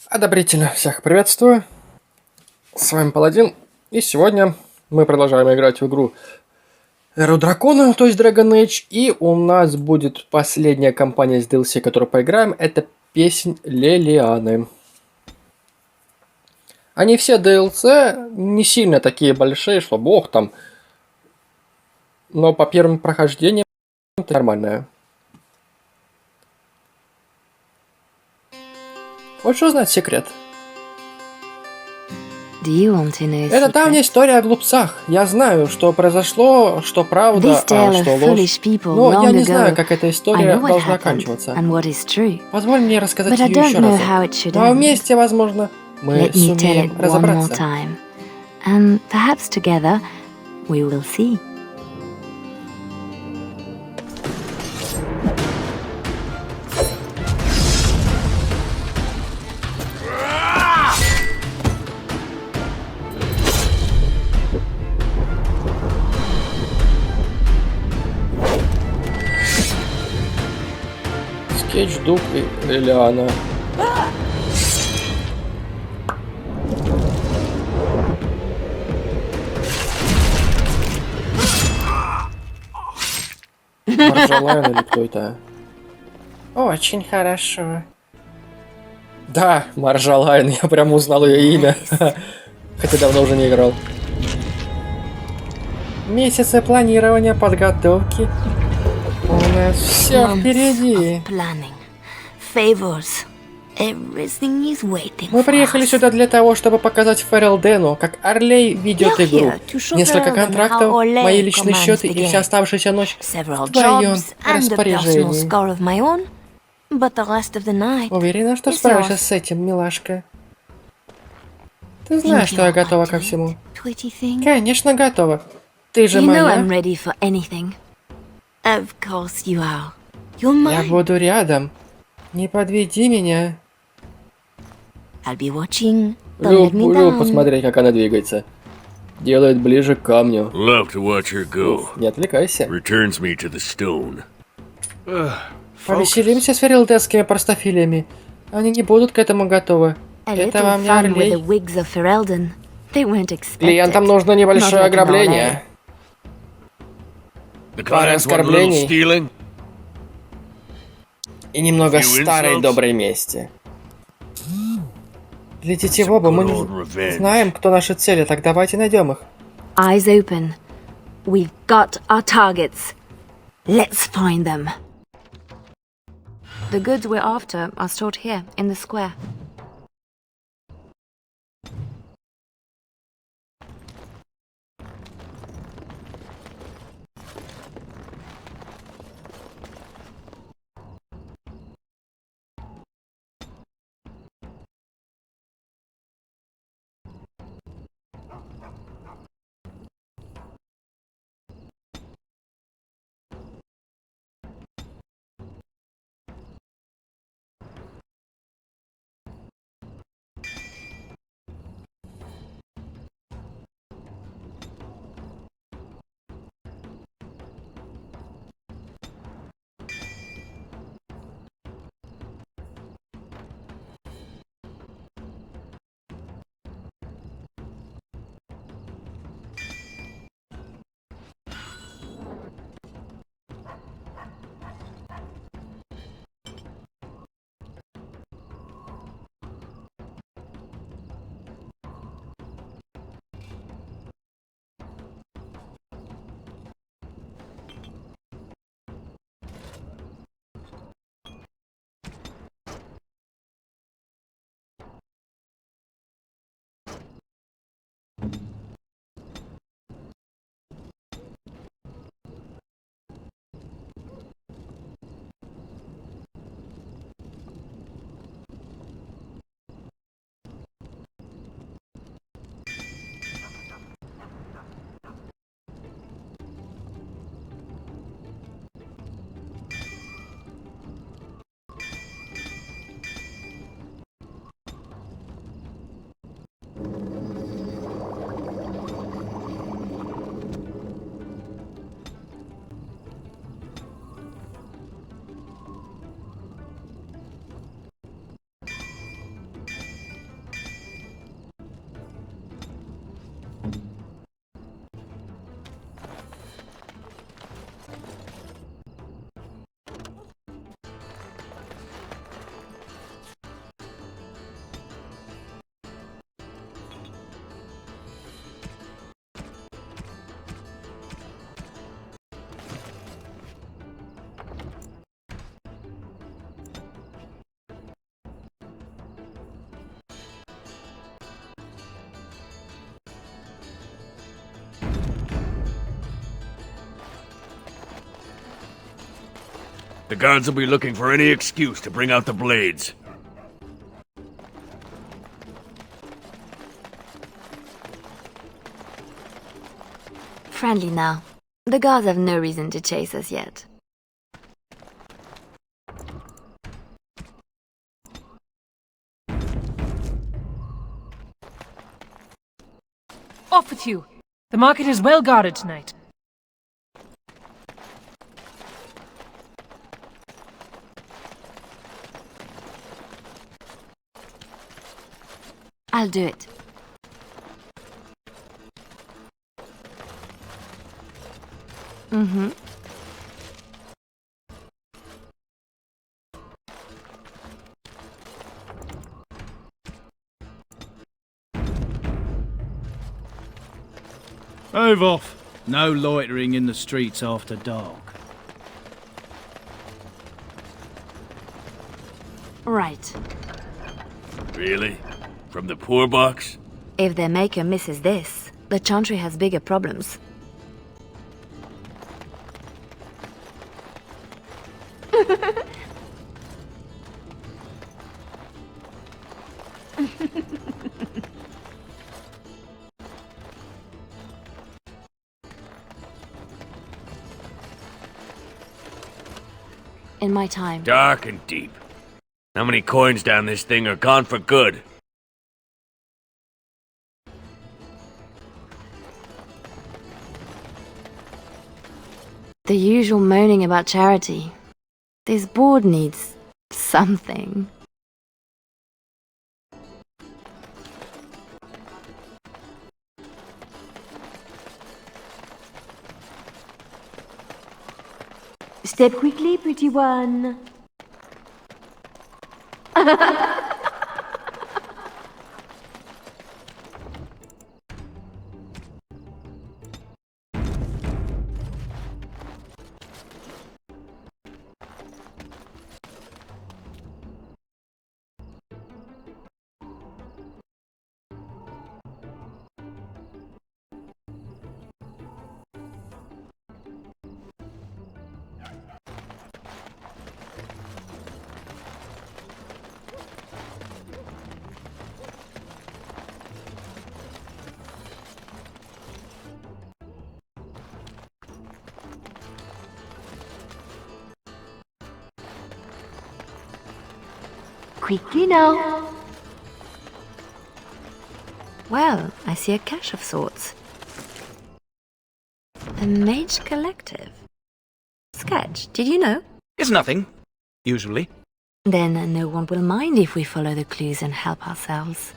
Одобрительно всех приветствую. С вами Паладин. И сегодня мы продолжаем играть в игру Эру Дракона, то есть Dragon Age. И у нас будет последняя кампания с DLC, которую поиграем. Это Песнь Лелианы. Они все DLC не сильно такие большие, что бог там. Но по первым прохождениям это нормальное. Хочешь узнать секрет? Это давняя история о глупцах. Я знаю, что произошло, что правда, а что ложь. Но я не знаю, как эта история должна оканчиваться. Позволь мне рассказать ее еще раз. Ну а вместе, возможно, мы сумеем разобраться. Скетч, Дуб и Лелиана. Маржалайн или кто это? Очень хорошо. Да, Маржалайн, я прям узнал ее имя. Хотя давно уже не играл. Месяцы планирования, подготовки. У нас все впереди. Мы приехали сюда для того, чтобы показать Ферелдену, как Орлей ведет игру. Несколько контрактов, мои личные счеты и вся оставшаяся ночь в твоем распоряжении. Уверена, что справишься с этим, милашка? Ты знаешь, что я готова ко всему. Конечно, готова. Ты же моя. Я буду рядом. Не подведи меня. Люблю посмотреть, как она двигается. Делает ближе к камню. Не отвлекайся. Повеселимся с ферелденскими простофилями. Они не будут к этому готовы. Это вам не Орлей. Клиентам нужно небольшое ограбление. Пара оскорблений. И немного старой доброй мести. Летите в оба, мы не знаем, кто наши цели, так давайте найдем их. Eyes open. We've got our targets. Let's find them. The goods we're after are stored here in the square. The guards will be looking for any excuse to bring out the blades. Friendly now. The guards have no reason to chase us yet. Off with you! The market is well guarded tonight. I'll do it. Mm-hmm. Move off. No loitering in the streets after dark. Right. Really? From the poor box? If their maker misses this, the Chantry has bigger problems. In my time. Dark and deep. How many coins down this thing are gone for good? The usual moaning about charity. This board needs something. Step quickly, pretty one. Quickly now. Well, I see a cache of sorts. A mage collective. Sketch, did you know? It's nothing, usually. Then no one will mind if we follow the clues and help ourselves.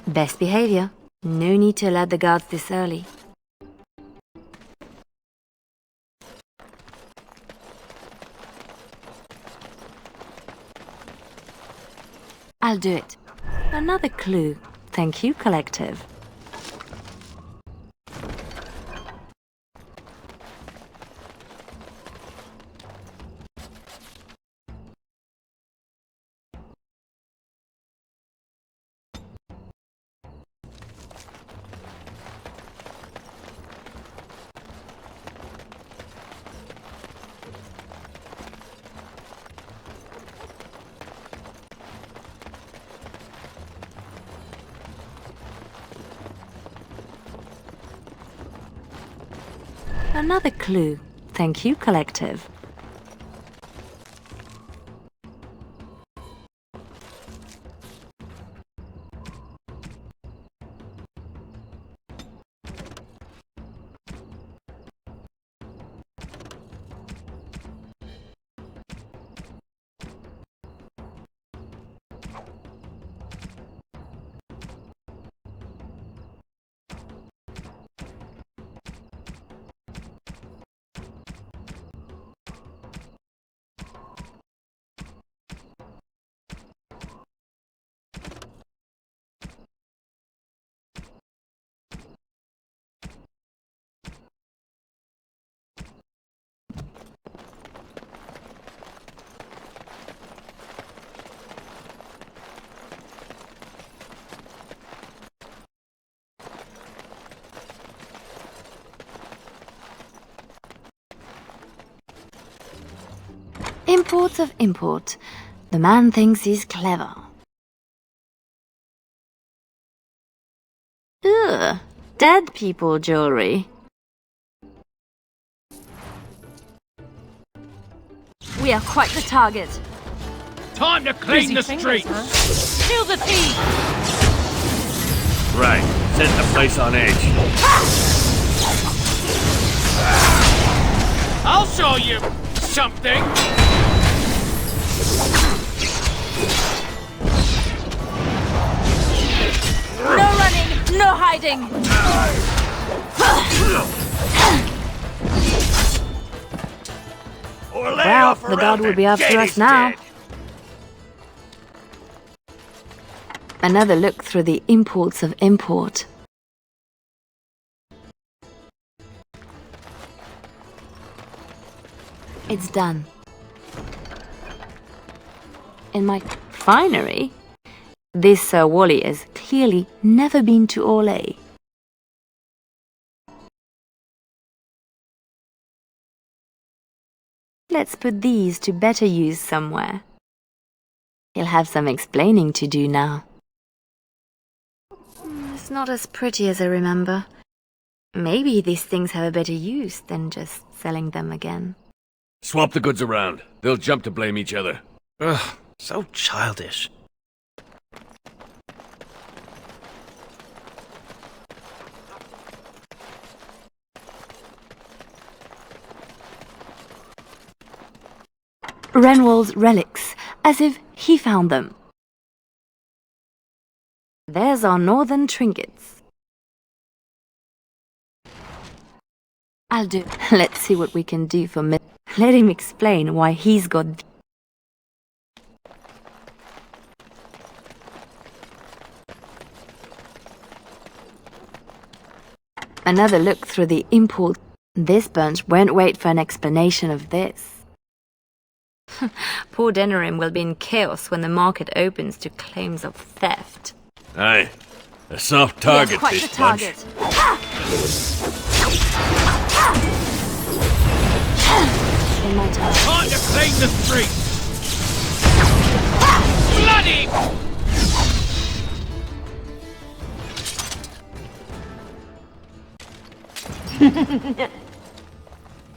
Best behavior. No need to alert the guards this early. I'll do it. Another clue. Thank you, collective. Another clue. Thank you, collective. Imports of import. The man thinks he's clever. Ugh, dead people jewelry. We are quite the target. Time to clean the streets! Kill the thief! Right, set the place on edge. I'll show you something! No running, no hiding. Well, the god will be after us now. Another look through the imports of import. It's done. In my finery? This Sir Wally has clearly never been to Orlais. Let's put these to better use somewhere. He'll have some explaining to do now. It's not as pretty as I remember. Maybe these things have a better use than just selling them again. Swap the goods around. They'll jump to blame each other. Ugh, so childish. Renwald's relics, as if he found them. There's our northern trinkets. I'll do. Let's see what we can do for Let him explain why he's got... Another look through the import. This bunch won't wait for an explanation of this. Poor Denerim will be in chaos when the market opens to claims of theft. Aye. A soft target, quite this the target. In my time. Time to clean the streets! Bloody!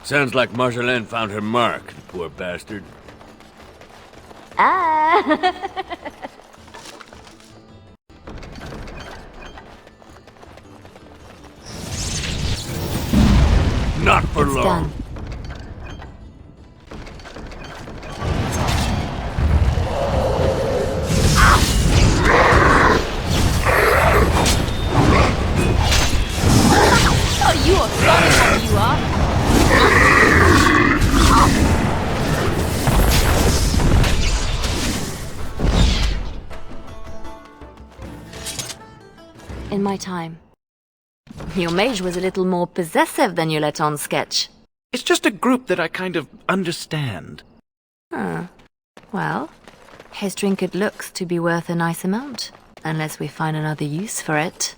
Sounds like Marjolaine found her mark, poor bastard. Not for long. Done. Oh, you are fun, you are. In my time. Your mage was a little more possessive than you let on sketch. It's just a group that I kind of understand. Huh. Well, his trinket looks to be worth a nice amount, unless we find another use for it.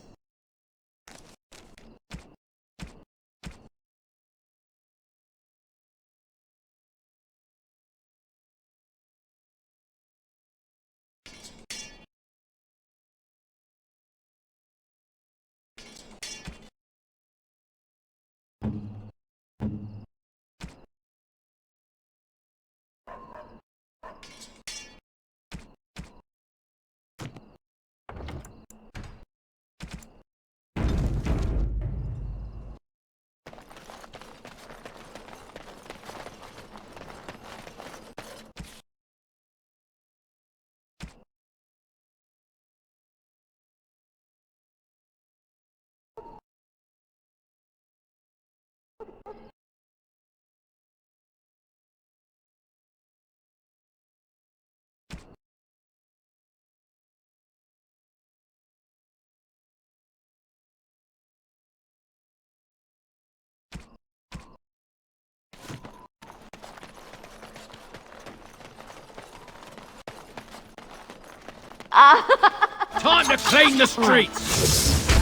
Time to clean the streets!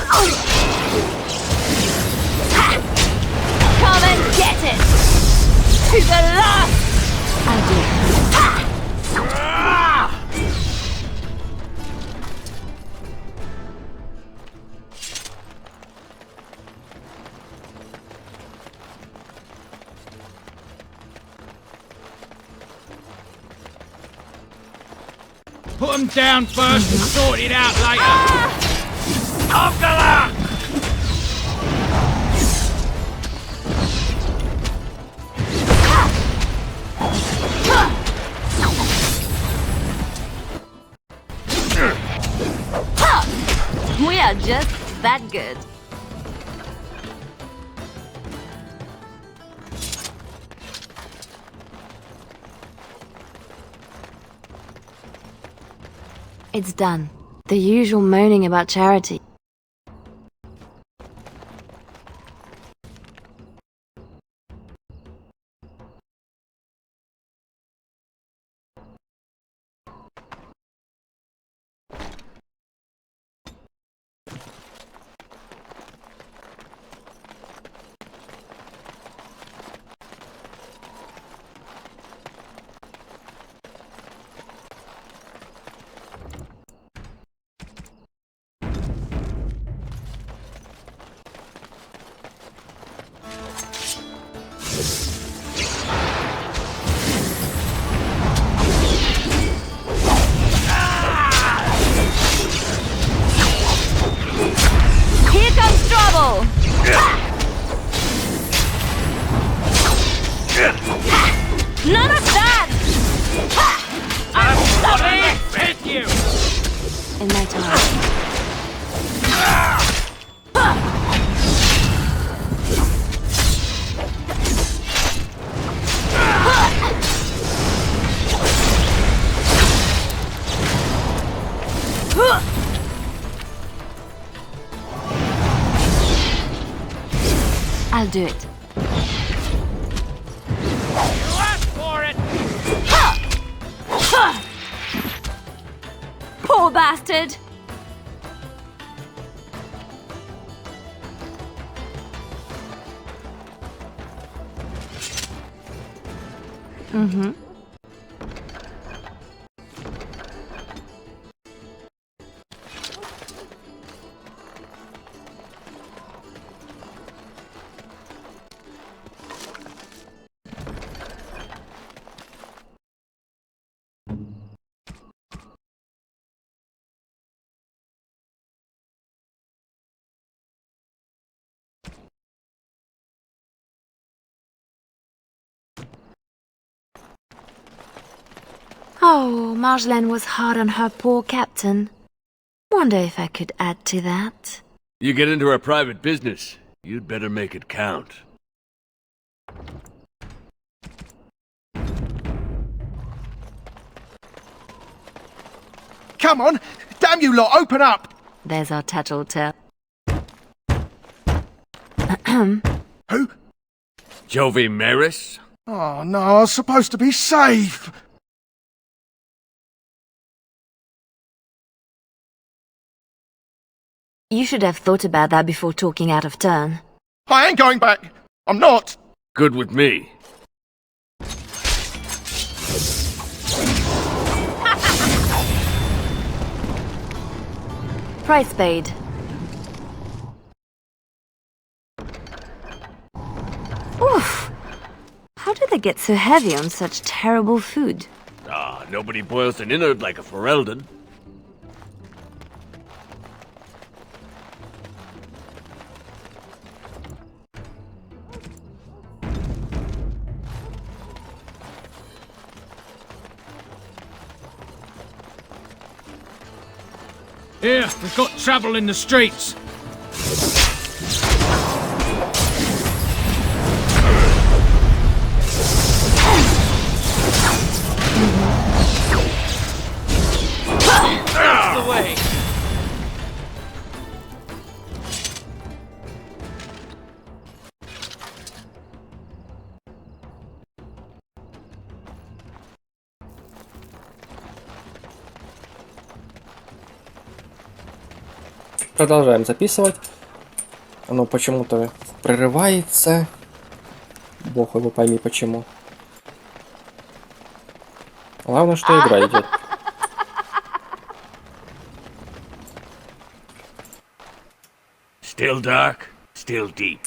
Come and get it! To the last! I do. Put them down first and sort it out later. We are just that good. It's done. The usual moaning about charity. None of that! I'm sorry! Hit you! In my time. I'll do it. You asked for it! Poor bastard! Mm-hmm. Oh, Marjolaine was hard on her poor captain. Wonder if I could add to that. You get into our private business, you'd better make it count. Come on! Damn you lot, open up! There's our tattletale. Who? Jovi Maris? Oh no, I was supposed to be safe! You should have thought about that before talking out of turn. I ain't going back! I'm not! Good with me. Price paid. Oof! How do they get so heavy on such terrible food? Ah, nobody boils an innard like a Ferelden. Here, we've got trouble in the streets. That's the way! Продолжаем записывать. Оно почему-то прерывается. Бог его пойми почему. Главное, что игра идет. Still dark, still deep.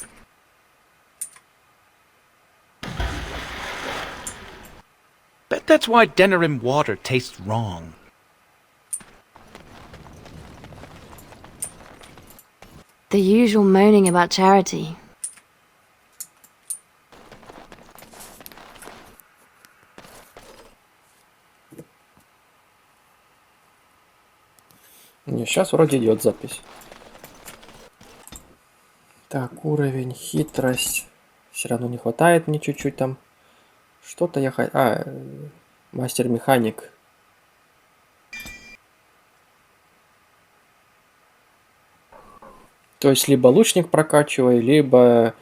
Bet that's why Denerim water tastes wrong. The usual moaning about charity. Не, сейчас вроде идет запись. Так, уровень, хитрость. Все равно не хватает мне чуть-чуть там. Что-то я хотел... мастер-механик. То есть, либо лучник прокачивай, либо...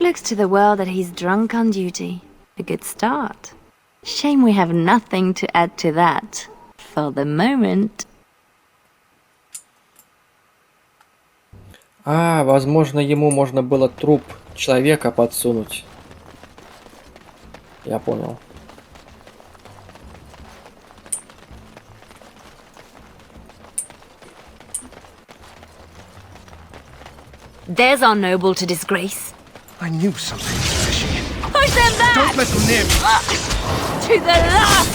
Looks to the world that he's drunk on duty. A good start. Shame we have nothing to add to that. For the moment. Возможно, ему можно было труп человека подсунуть. Я понял. There's our noble to disgrace. I knew something was fishy. Push them back! Don't let them near me. To the last!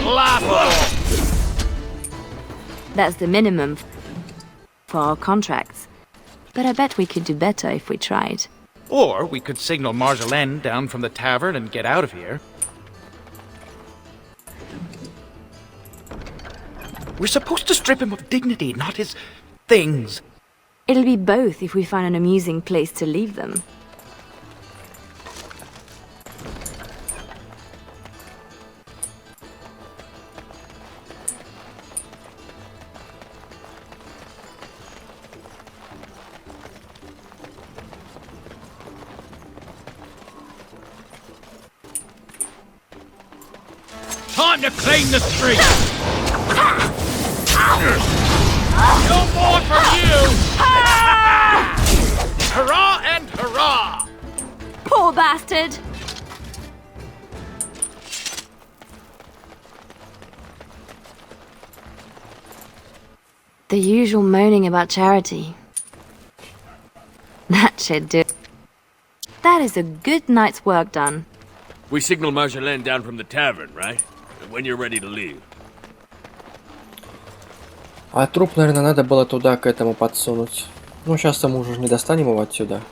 Laughable! That's the minimum for our contracts. But I bet we could do better if we tried. Or we could signal Marjolaine down from the tavern and get out of here. We're supposed to strip him of dignity, not his things. It'll be both if we find an amusing place to leave them. Time to clean the streets! No more for you! Hurrah and hurrah! Poor bastard! The usual moaning about charity. That should do. That is a good night's work done. We signal Marjolaine down from the tavern, right? And when you're ready to leave. А труп, наверное, надо было туда, к этому подсунуть. Ну, сейчас мы уже не достанем его отсюда.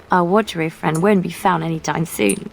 Our watery friend won't be found anytime soon.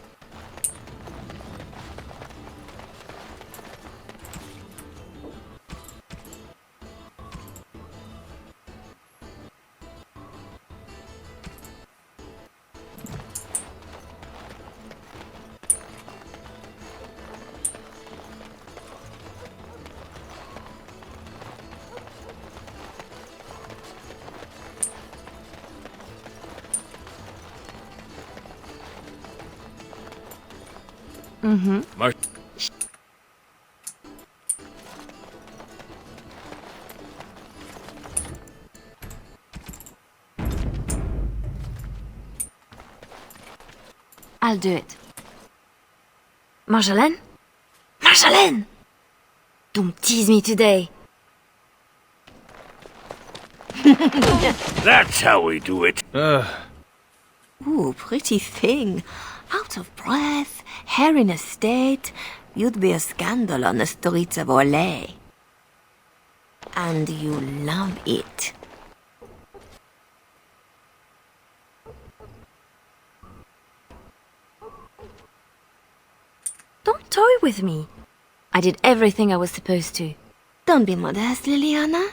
Mar- I'll do it. Marjolaine? Marjolaine! Don't tease me today. That's how we do it. Ooh, pretty thing. Out of breath, hair in a state. You'd be a scandal on the streets of Orlais. And you love it. Don't toy with me. I did everything I was supposed to. Don't be modest, Leliana.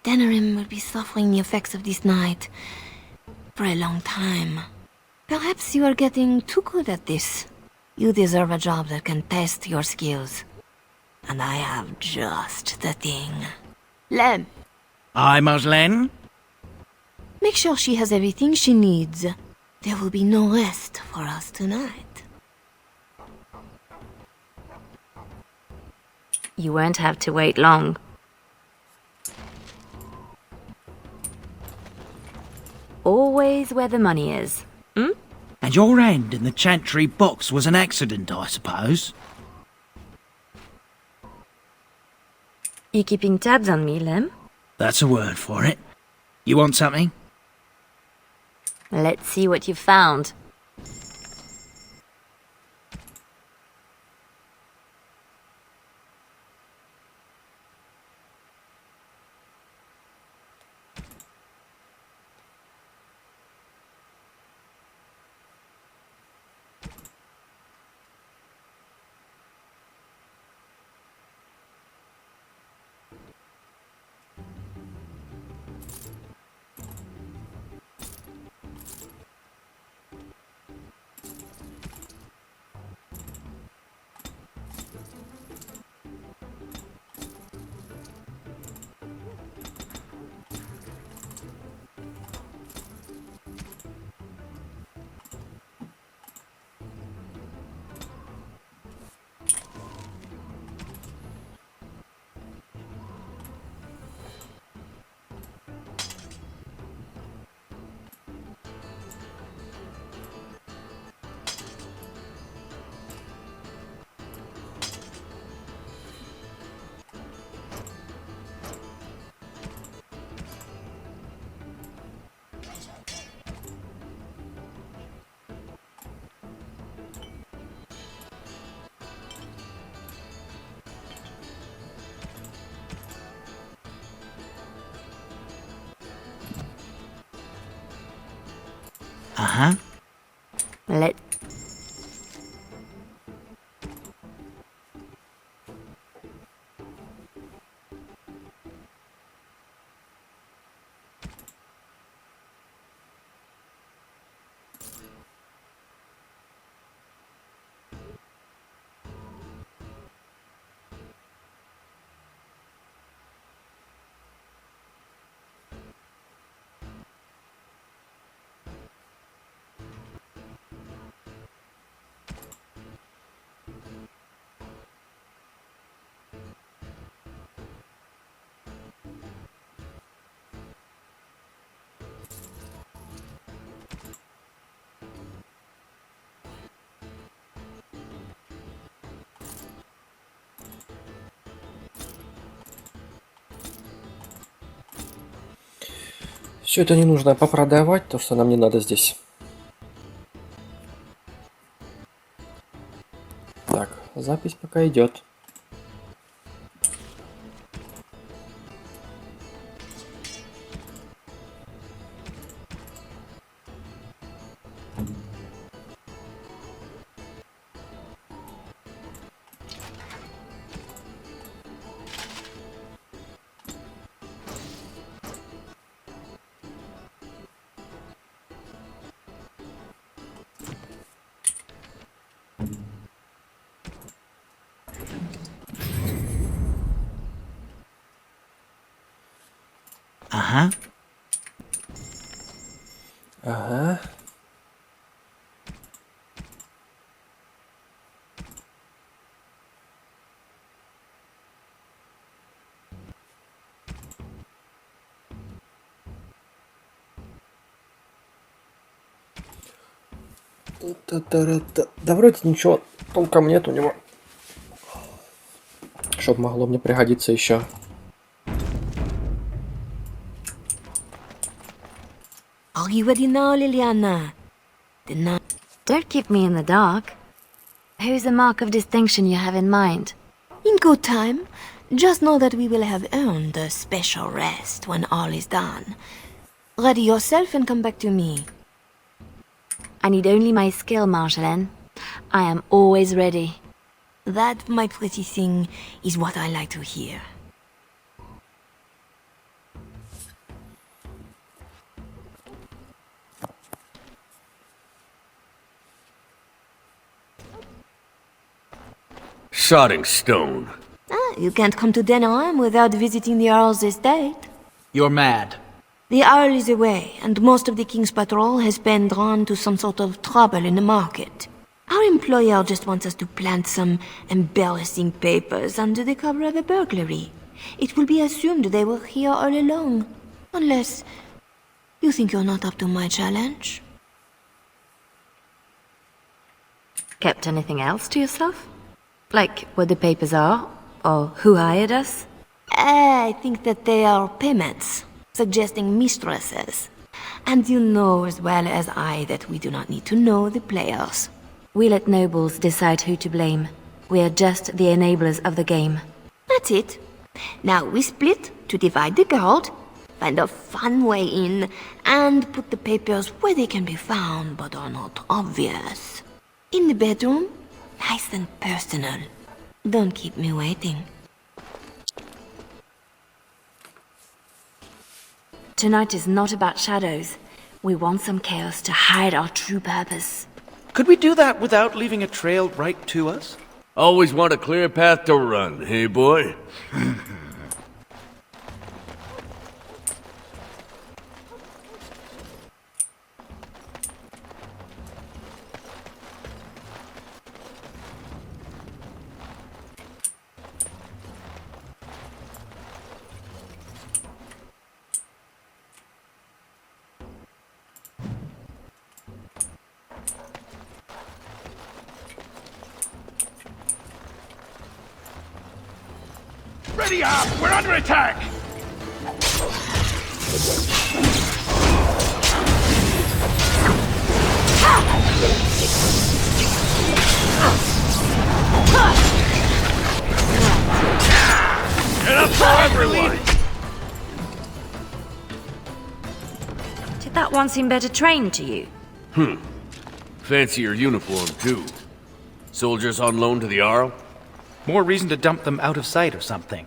Denerim will be suffering the effects of this night for a long time. Perhaps you are getting too good at this. You deserve a job that can test your skills. And I have just the thing. Lem, Aye, Marjolaine? make sure she has everything she needs. There will be no rest for us tonight. You won't have to wait long. Always where the money is. Hmm? And your hand in the chantry box was an accident, I suppose? You keeping tabs on me, Lem? That's a word for it. You want something? Let's see what you found. Uh-huh. Let... Все это не нужно попродавать, то, что нам не надо здесь. Так, запись пока идет. Ага. Ага. Да вроде ничего толком нет у него, чтоб могло мне пригодиться еще. Are you ready now, Leliana? Don't keep me in the dark. Who's the mark of distinction you have in mind? In good time. Just know that we will have earned a special rest when all is done. Ready yourself and come back to me. I need only my skill, Marjolaine. I am always ready. That, my pretty thing, is what I like to hear. Sodding stone. You can't come to Denerim without visiting the Earl's estate. You're mad. The Earl is away, and most of the King's patrol has been drawn to some sort of trouble in the market. Our employer just wants us to plant some embarrassing papers under the cover of a burglary. It will be assumed they were here all along. Unless you think you're not up to my challenge. Kept anything else to yourself? Like what the papers are? Or who hired us? I think that they are payments, suggesting mistresses. And you know as well as I that we do not need to know the players. We let nobles decide who to blame. We are just the enablers of the game. That's it. Now we split to divide the gold, find a fun way in, and put the papers where they can be found but are not obvious. In the bedroom, nice and personal. Don't keep me waiting. Tonight is not about shadows. We want some chaos to hide our true purpose. Could we do that without leaving a trail right to us? Always want a clear path to run, hey boy? Ready up! We're under attack! Get up for everyone! Did that one seem better trained to you? Fancier uniform, too. Soldiers on loan to the Arl? More reason to dump them out of sight or something.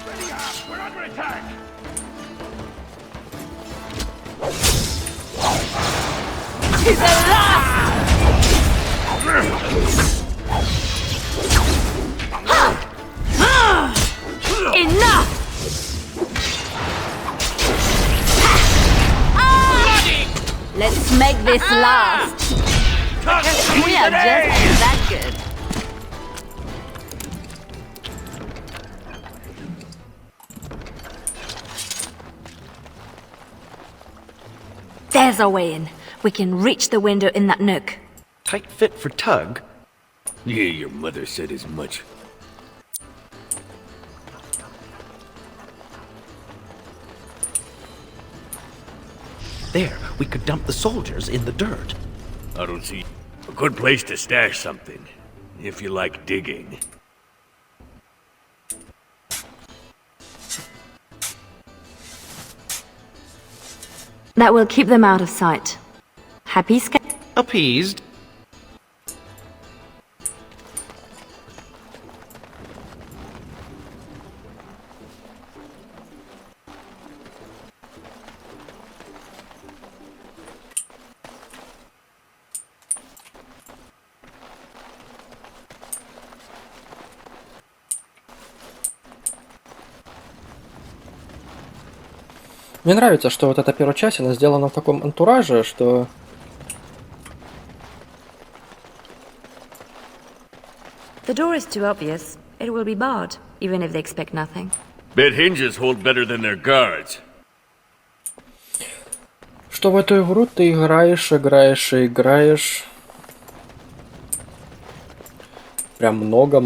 Ready up! We're under attack! To the last! Enough! Let's make this last. We are just that good. There's our way in. We can reach the window in that nook. Tight fit for Tug. Yeah, your mother said as much. There, we could dump the soldiers in the dirt. I don't see a good place to stash something, if you like digging. That will keep them out of sight. Happy Appeased. Мне нравится, что вот эта первая часть, она сделана в таком антураже, что... The door is too obvious. It will be barred, even if they expect nothing. Bet hinges hold better than their guards. Что в эту игру ты играешь, играешь и играешь. прям много.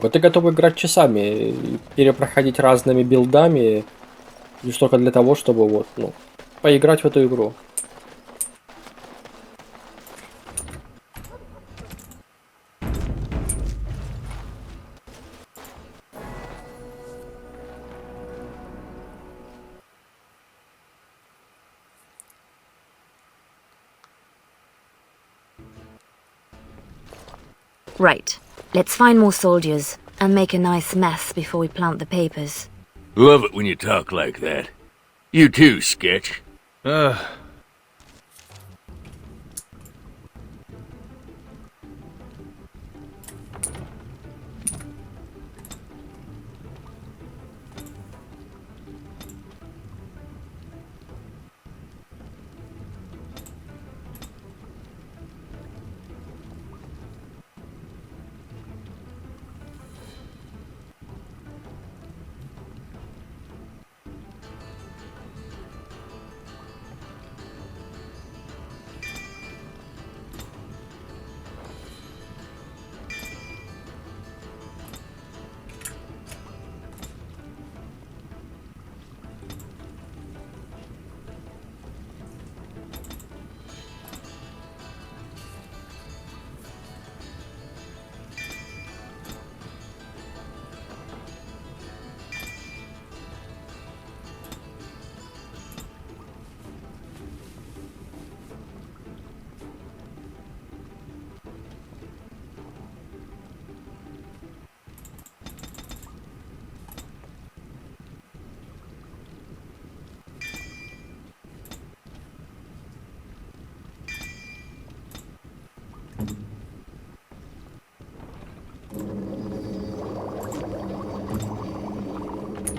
Ты готов играть часами, и перепроходить разными билдами, лишь только для того, чтобы вот, ну, поиграть в эту игру. Right. Let's find more soldiers and make a nice mess before we plant the papers. Love it when you talk like that. You too, Sketch.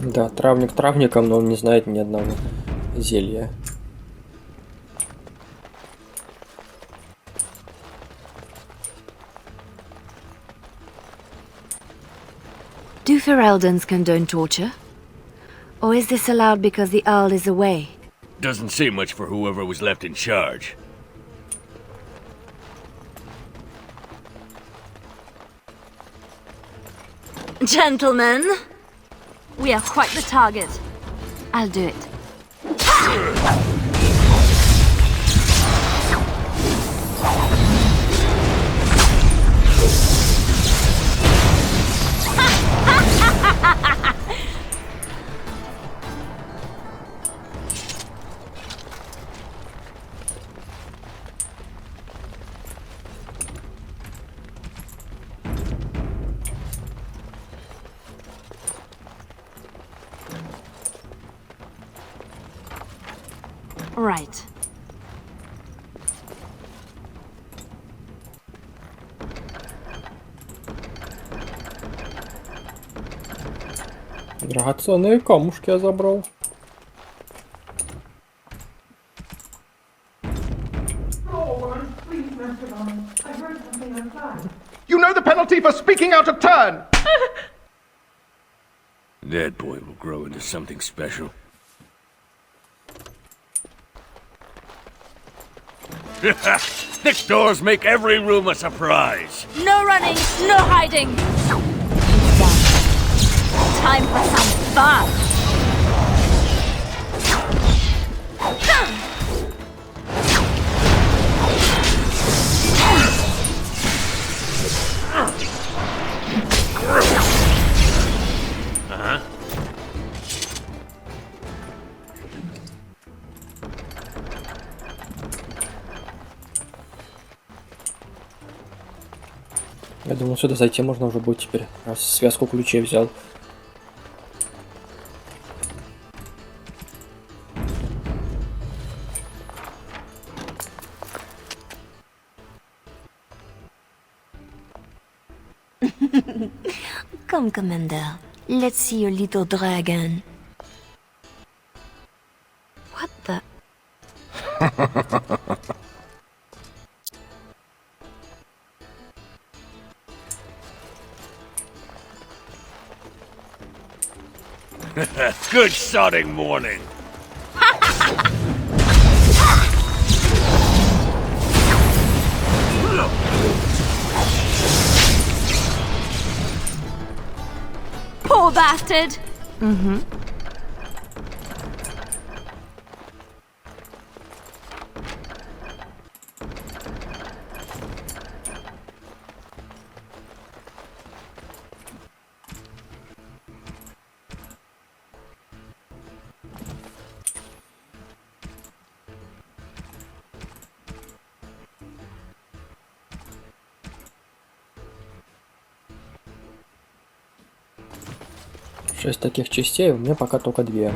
Да, травник травником, но он не знает ни одного зелья. Do Ferelden's condone torture? Or is this allowed because the Earl is away? Doesn't say much for whoever was left in charge. Gentlemen, we are quite the target. I'll do it. Right. Драгоценные камушки я забрал. You know the penalty for speaking out of turn! That boy will grow into something special. Thick doors make every room a surprise. No running, no hiding. Time for some fun. Я думал, сюда зайти можно уже будет теперь, раз связку ключей взял. Come, Commander. Let's see your little dragon. What the? Good sodding morning. poor bastard! Mm-hmm. Шесть таких частей, у меня пока только 2.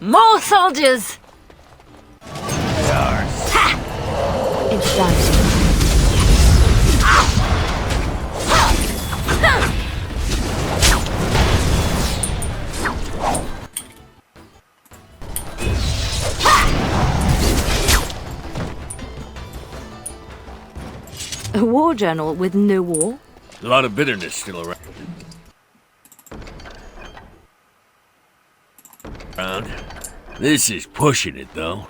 More soldiers! Ha! It's done. A war journal with no war? A lot of bitterness still around. This is pushing it, though.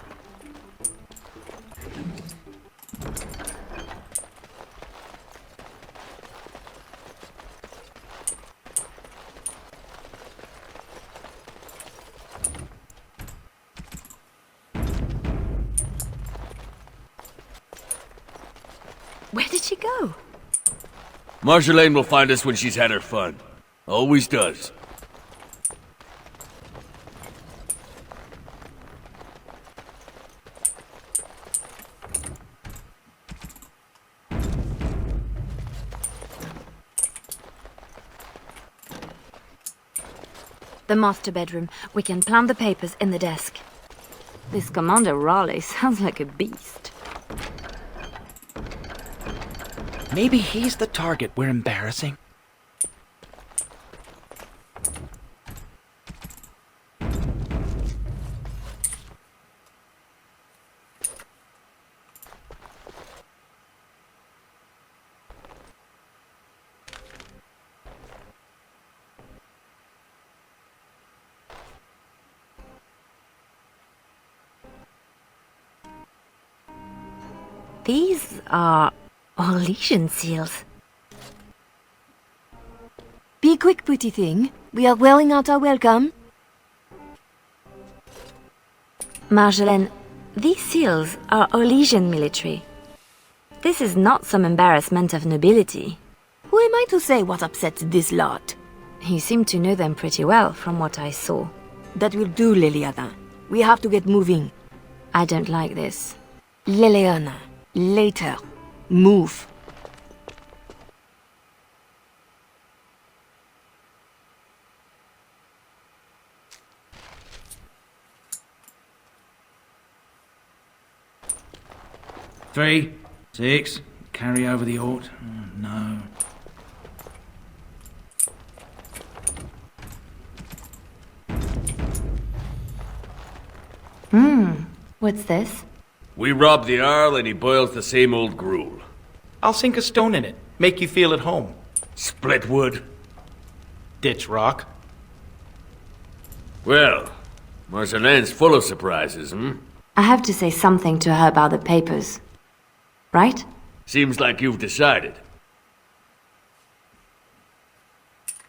Where did she go? Marjolaine will find us when she's had her fun. Always does. The master bedroom. We can plant the papers in the desk. This Commander Raleigh sounds like a beast. Maybe he's the target we're embarrassing. These are Orlesian seals. Be quick, pretty thing. We are wearing out our welcome. Marjolaine, these seals are Orlesian military. This is not some embarrassment of nobility. Who am I to say what upsets this lot? You seem to know them pretty well, from what I saw. That will do, Leliana. We have to get moving. I don't like this. Leliana, later. Move. Three, 6, carry over the ought. Oh, no. What's this? We rob the Arl and he boils the same old gruel. I'll sink a stone in it, make you feel at home. Split wood. Ditch rock. Well, Marjolaine's full of surprises, I have to say something to her about the papers. Right? Seems like you've decided.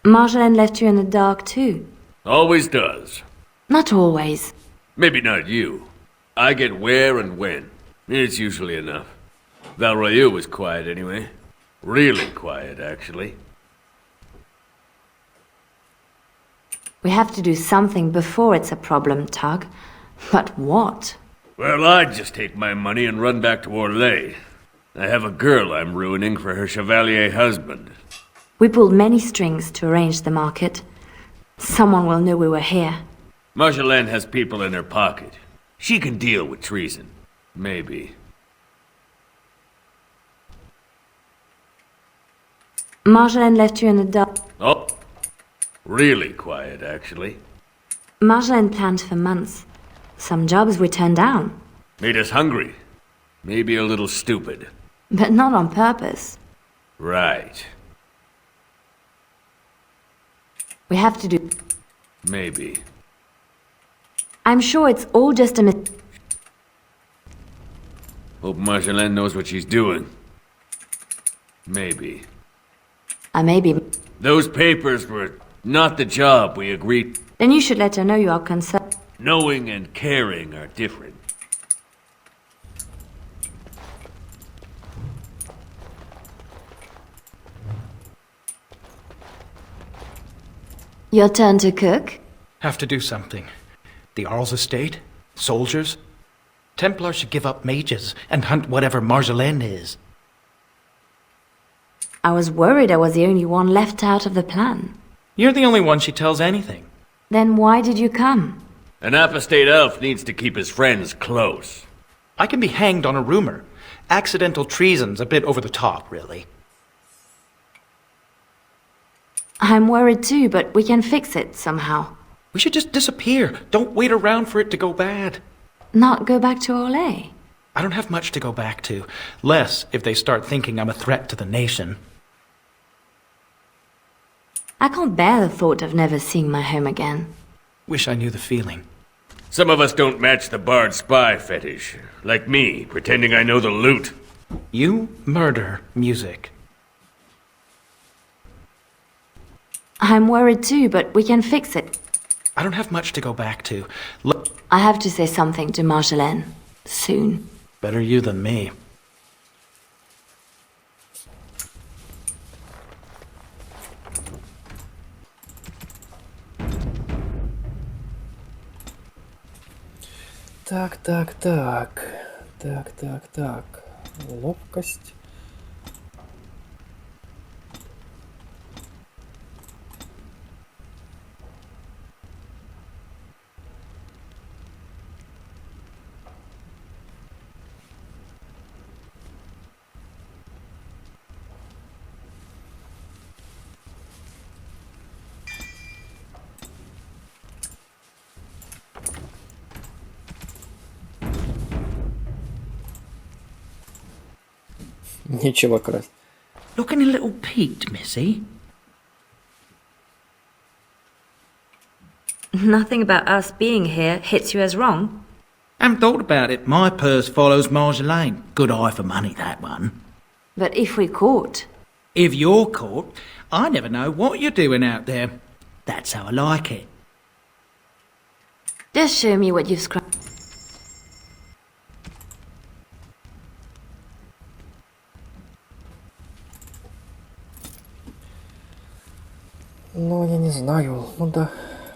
Marjolaine left you in the dark too. Always does. Not always. Maybe not you. I get where and when. It's usually enough. Valroyu was quiet anyway. Really quiet, actually. We have to do something before it's a problem, Tug. But what? Well, I'd just take my money and run back to Orlais. I have a girl I'm ruining for her Chevalier husband. We pulled many strings to arrange the market. Someone will know we were here. Marjolaine has people in her pocket. She can deal with treason. Maybe. Marjolaine left you in the dark. Oh. Really quiet, actually. Marjolaine planned for months. Some jobs we turned down. Made us hungry. Maybe a little stupid. But not on purpose. Right. We have to do... Maybe. I'm sure it's all just a Hope Marjolaine knows what she's doing. Maybe. Maybe. Those papers were not the job we agreed. Then you should let her know you are concerned. Knowing and caring are different. Your turn to cook? Have to do something. The Earl's estate? Soldiers? Templars should give up mages and hunt whatever Marjolaine is. I was worried I was the only one left out of the plan. You're the only one she tells anything. Then why did you come? An apostate elf needs to keep his friends close. I can be hanged on a rumor. Accidental treason's a bit over the top, really. I'm worried too, but we can fix it somehow. We should just disappear. Don't wait around for it to go bad. Not go back to Orlais? I don't have much to go back to. Less if they start thinking I'm a threat to the nation. I can't bear the thought of never seeing my home again. Wish I knew the feeling. Some of us don't match the bard spy fetish. Like me, pretending I know the loot. You murder music. I'm worried too, but we can fix it. I don't have much to go back to. I have to say something to Marjolaine. Soon. Better you than me. Так. Ловкость. Нечего красть. Looking a little peaked, Missy. Nothing about us being here hits you as wrong? Haven't thought about it. My purse follows Marjolaine. Good eye for money, that one. But if we're caught... If you're caught, I never know what you're doing out there. That's how I like it. Just show me what you've scratched. Ну, я не знаю. Ну да.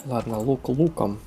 Ладно, лук луком.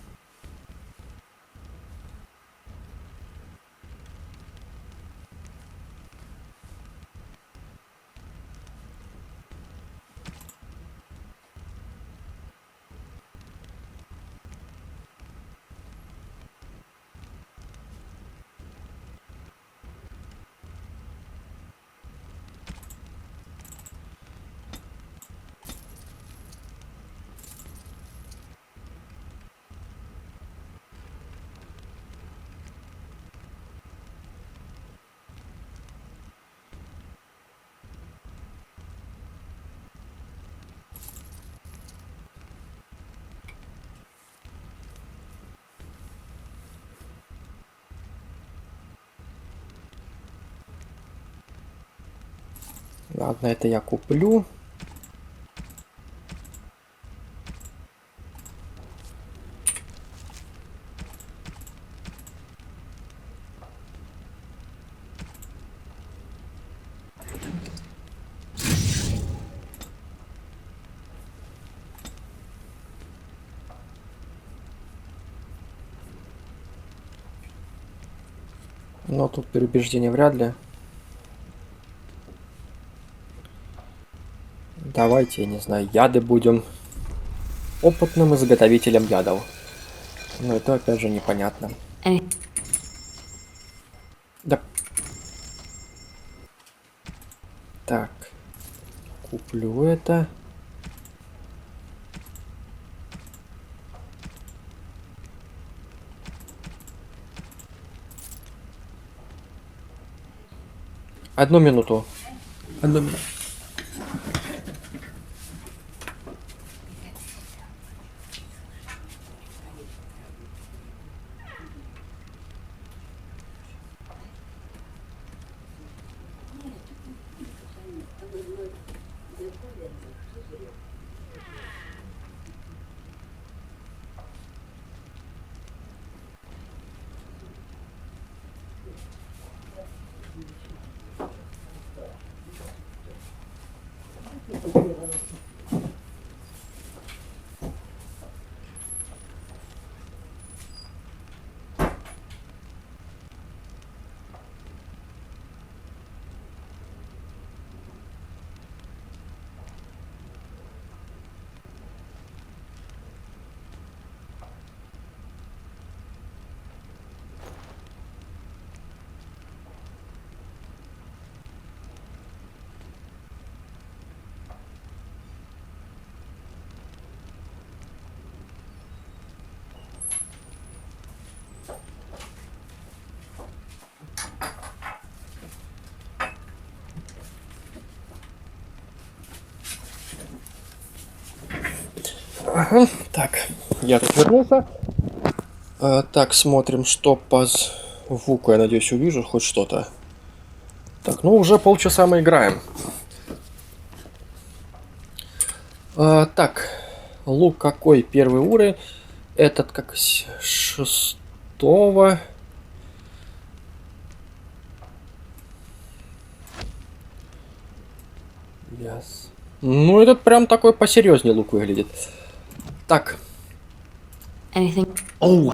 Ладно, это я куплю. Но тут переубеждение вряд ли. Давайте, я не знаю, яды будем. Опытным изготовителем ядов. Но это опять же непонятно. Да. Так. Куплю это. Одну минуту. Одну минуту. Ага, так, я тут вернулся. Так, смотрим, что по звуку, я надеюсь, увижу хоть что-то. Так, ну уже полчаса мы играем. Так, лук какой? Первый уровень. Этот как с 6-го. Yes. Ну, этот прям такой посерьезнее лук выглядит. Так. Anything? Oh,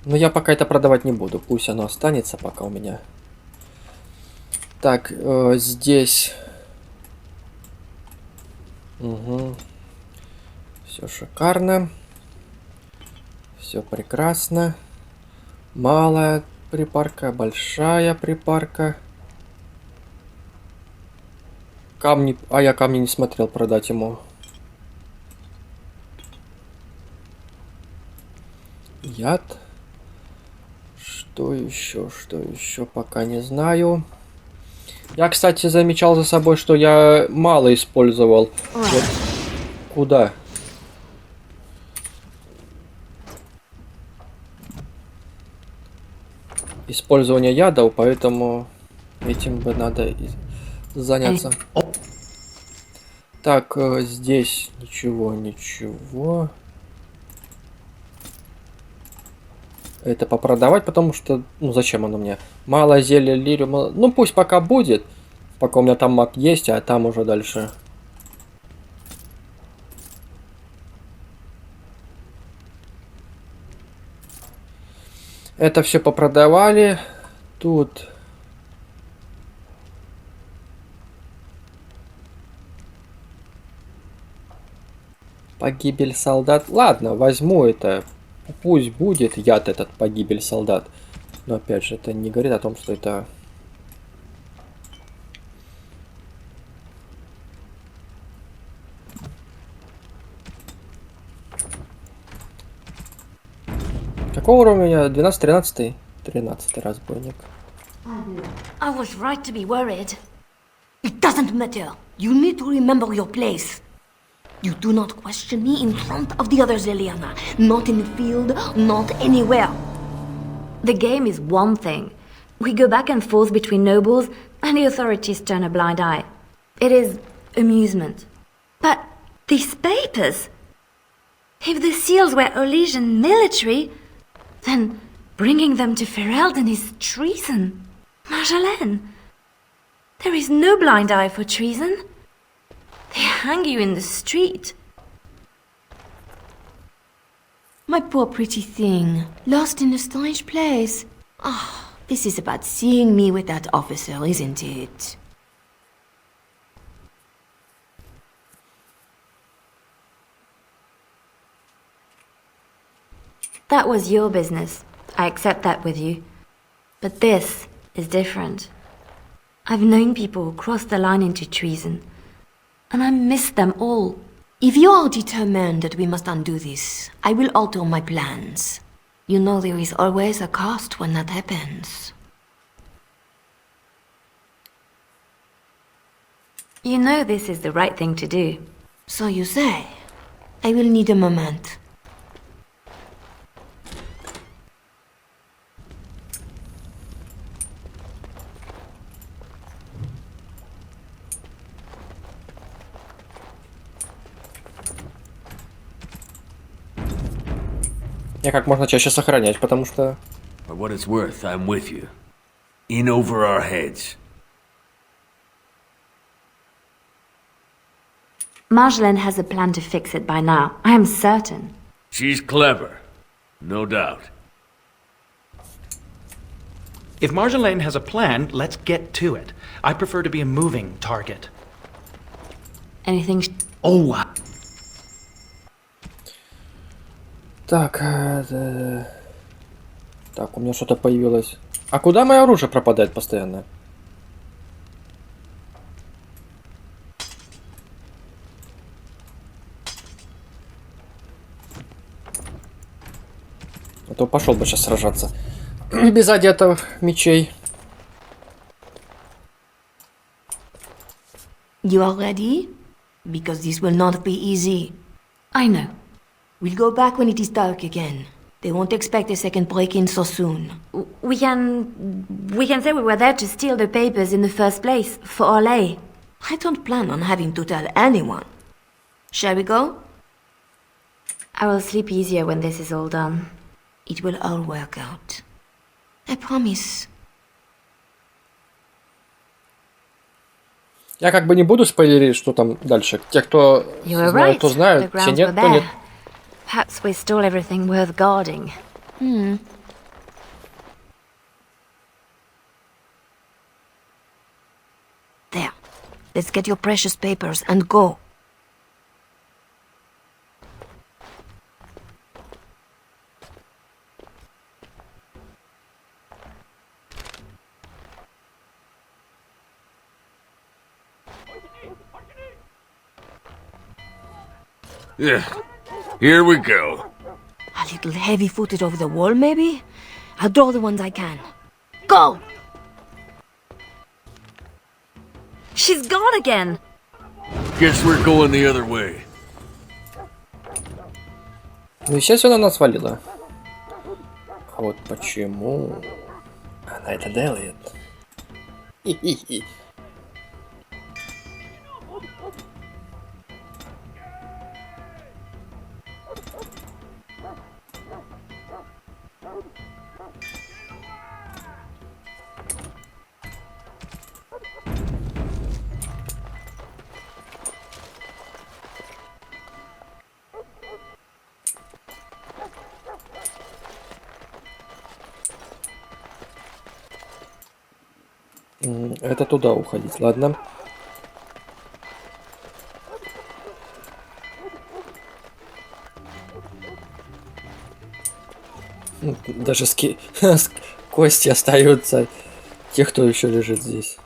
Но я пока это продавать не буду. Пусть оно останется пока у меня. Так, здесь. Угу. Все шикарно. Все прекрасно. Малая припарка, большая припарка. Камни. А я камни не смотрел, продать ему. Яд. Что еще, пока не знаю. Я, кстати, замечал за собой, что я мало использовал. Вот. Куда? Использование ядов, поэтому этим бы надо заняться. Так, здесь ничего. Это попродавать, потому что, ну зачем оно мне? Мало зелья лириума, ну пусть пока будет, пока у меня там маг есть, а там уже дальше. Это все попродавали. Тут погибель солдат. Ладно, возьму это. Пусть будет яд этот погибель солдат. Но опять же, это не говорит о том, что это... Какого уровня у меня? 12-13? 13 разбойник. I was right to be worried. It doesn't matter. You need to remember your place. You do not question me in front of the others, Leliana. Not in the field, not anywhere. The game is one thing. We go back and forth between nobles, and the authorities turn a blind eye. It is amusement. But these papers... If the seals were Olesian military, then bringing them to Ferelden is treason. Marjolaine, there is no blind eye for treason. They hang you in the street. My poor pretty thing, lost in a strange place. Ah, this is about seeing me with that officer, isn't it? That was your business. I accept that with you. But this is different. I've known people who crossed the line into treason, and I miss them all. If you are determined that we must undo this, I will alter my plans. You know there is always a cost when that happens. You know this is the right thing to do. So you say. I will need a moment. Я как можно чаще сохранять, потому что... For what it's worth, I'm with you. In over our heads. Marjolaine has a plan to fix it by now. I am certain. She's clever. No doubt. If Marjolaine has a plan, let's get to it. I prefer to be a moving target. Anything... Oh! Так, так, у меня что-то появилось. А куда мое оружие пропадает постоянно? А то пошел бы сейчас сражаться. Без одетых мечей. You are ready? Because this will not be easy. I know. We'll go back when it is dark again. They won't expect a second break-in so soon. We can say we were there to steal the papers in the first place, for Olay. I don't plan on having to tell anyone. Shall we go? I will sleep easier when this is all done. It will all work out. I promise. Я как бы не буду спойлерить, что там дальше. Те, кто знает, то знают, те нет, то нет. Perhaps we stole everything worth guarding. There. Let's get your precious papers and go. Yeah. Here we go. A little heavy-footed over the wall, maybe? I'll draw the ones I can. Go! She's gone again! Guess we're going the other way. Ну, естественно, она свалила. А вот почему она это делает? Хи-хи-хи. Это туда уходить, ладно. Даже кости остаются тех, кто еще лежит здесь.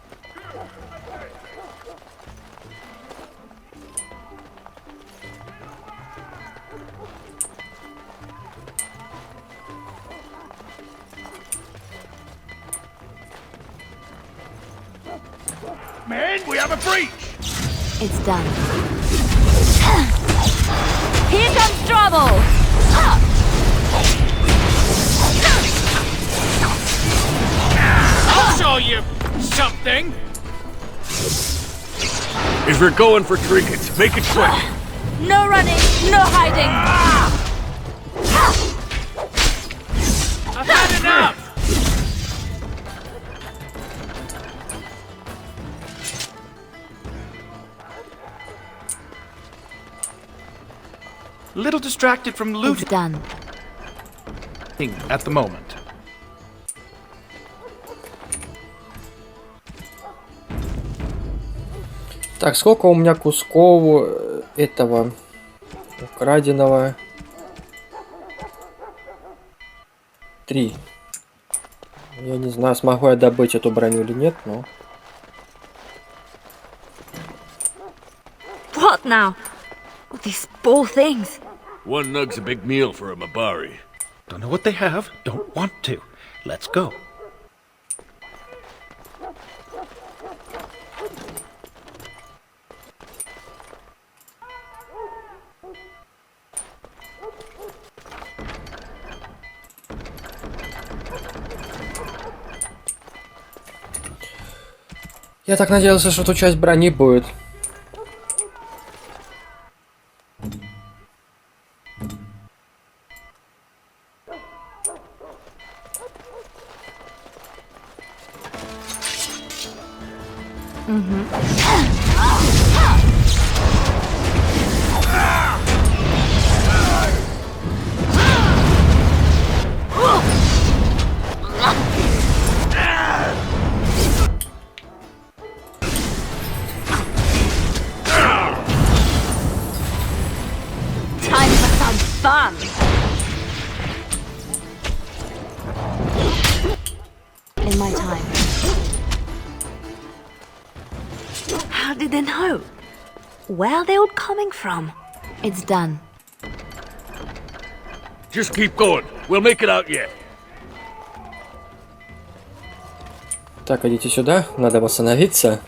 Men, we have a breach! It's done. Here comes trouble! I'll show you something! If we're going for trinkets, make it quick. No running, no hiding! I've had enough! Little distracted from It's looting done. at the moment. Так, сколько у меня кусков этого украденного? 3. Я не знаю, смогу я добыть эту броню или нет, но... What now? These poor things. One nug's a big meal for a Mabari. Don't know what they have, don't want to. Let's go. Я так надеялся, что тут часть брони будет. Time for some fun! In my time. How did they know? Where are they all coming from? It's done. Just keep going. We'll make it out yet. Так, идите сюда, надо восстановиться.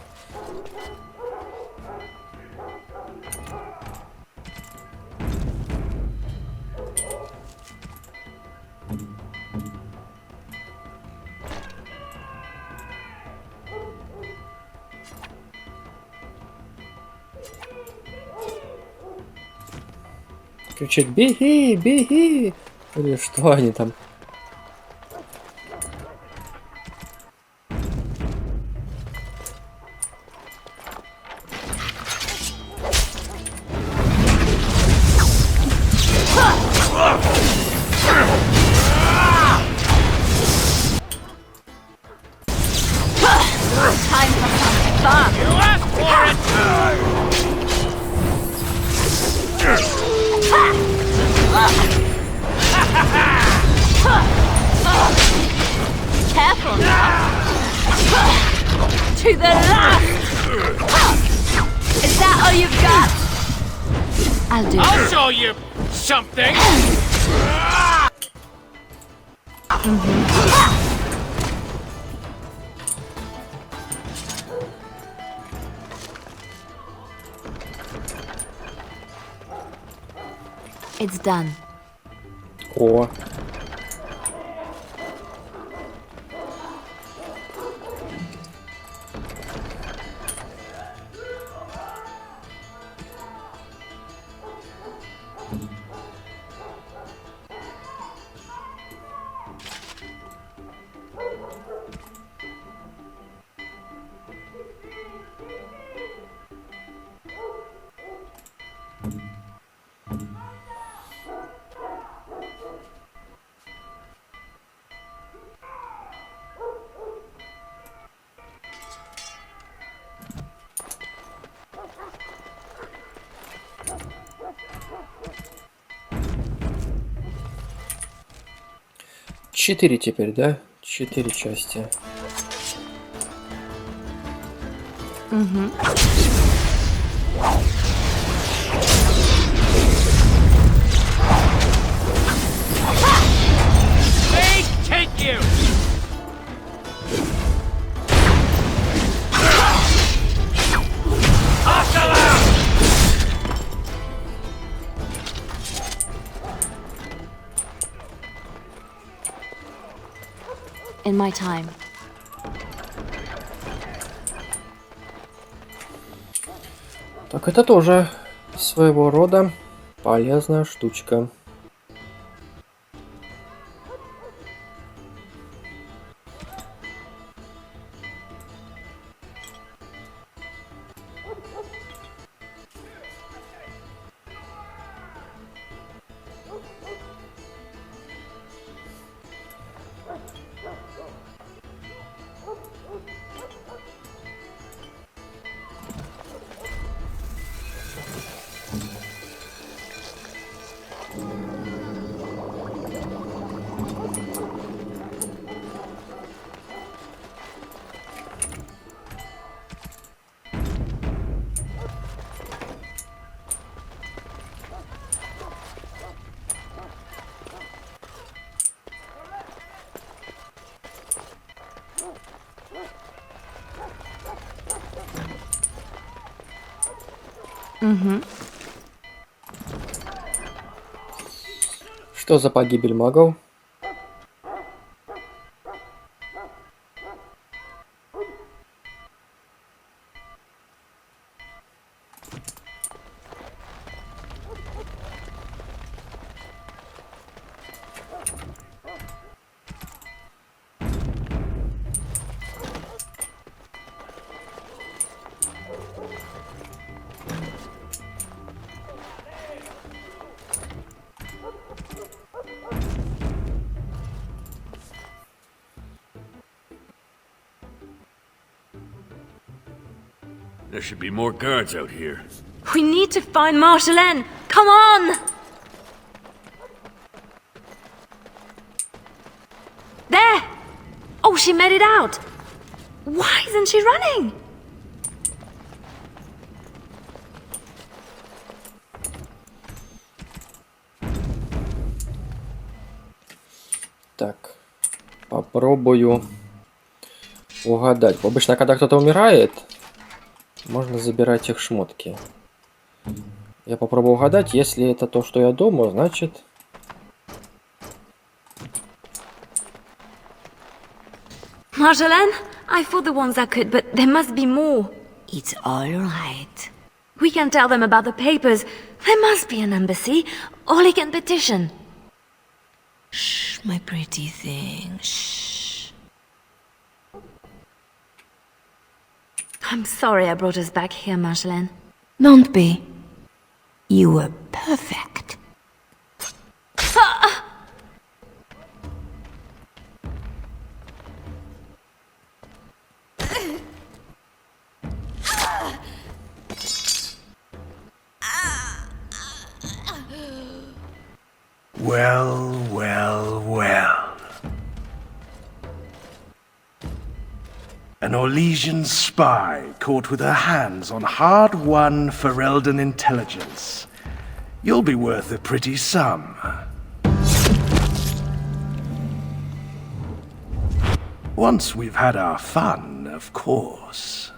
Кричит: беги, беги! Или что они там? Time for some fun! You asked for it! Careful now! To the last! Is that all you've got? I'll do I'll it. show you something! It's done. О. Четыре теперь, да? 4 части. They take you! In my time. Так, это тоже своего рода полезная штучка. Что за погибель магов? There should be more guards out here. We need to find Marjolaine. Come on! There! Oh, she made it out. Why isn't she running? Так, попробую угадать. Обычно, когда кто-то умирает, можно забирать их шмотки. Я попробую угадать, если это то, что я думаю, значит... Marjolaine, I fought the ones I could, but there must be more. It's all right. We can tell them about the papers. There must be an embassy, or they can petition. Shh, my pretty thing, shh. I'm sorry I brought us back here, Marjolaine. Don't be. You were perfect. Well, well, well. An Orlesian spy caught with her hands on hard-won Ferelden intelligence. You'll be worth a pretty sum. Once we've had our fun, of course.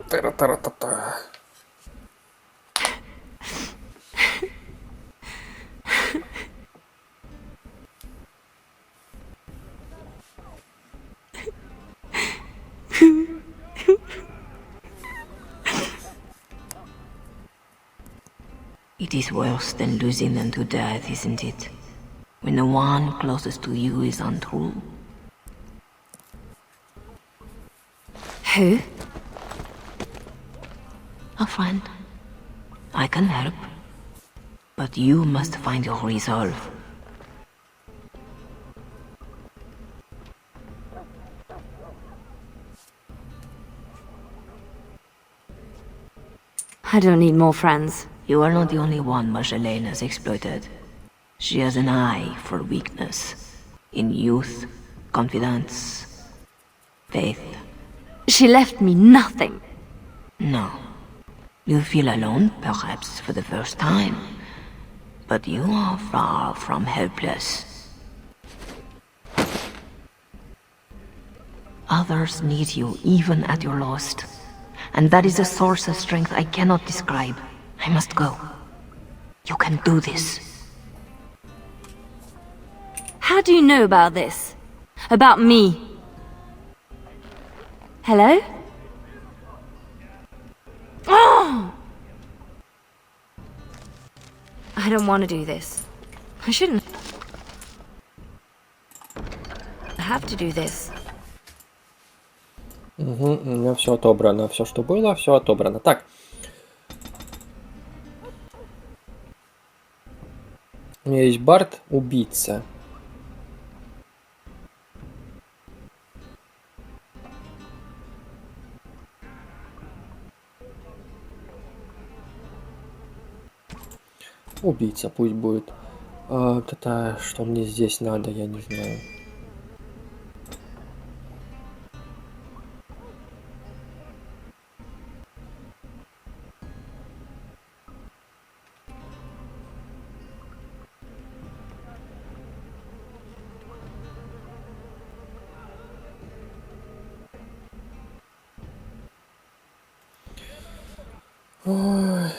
Тара-тара-та-та. It is worse than losing them to death, isn't it? When the one closest to you is untrue. Who? A friend. I can help. But you must find your resolve. I don't need more friends. You are not the only one Marjolaine has exploited. She has an eye for weakness. In youth, confidence, faith. She left me nothing. No. You feel alone, perhaps, for the first time. But you are far from helpless. Others need you even at your lowest. And that is a source of strength I cannot describe. I must go. You can do this. How do you know about this? About me? Hello? Oh! I don't want to do this. I shouldn't have to do this. Угу, у меня все отобрано. Все, что было, все отобрано. Так. У меня есть Барт, убийца. Убийца пусть будет. Это что мне здесь надо, я не знаю. Ой.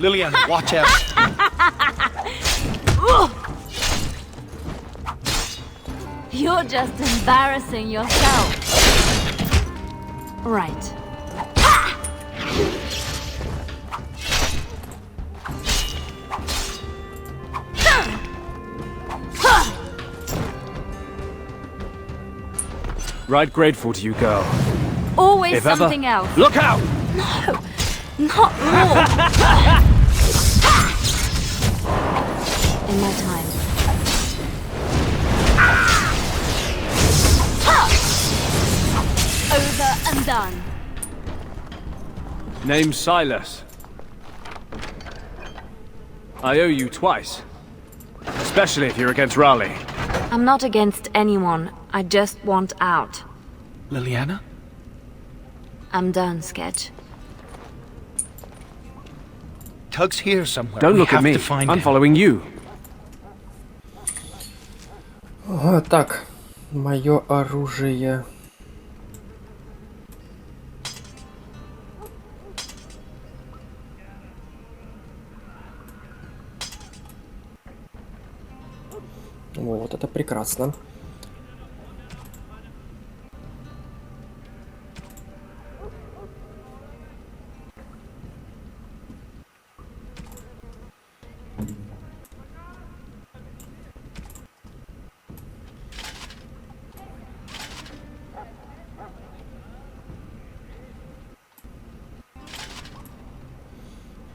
Liliana, watch out. You're just embarrassing yourself. Right. Right grateful to you, girl. Always If ever, something else. Look out! No, not more. In my time. Over and done. Name's Silas. I owe you twice. Especially if you're against Raleigh. I'm not against anyone. I just want out. Liliana? I'm done, Sketch. Tug's here somewhere. Don't We look at have me. to find I'm him. following you. Так, мое оружие. Вот, это прекрасно.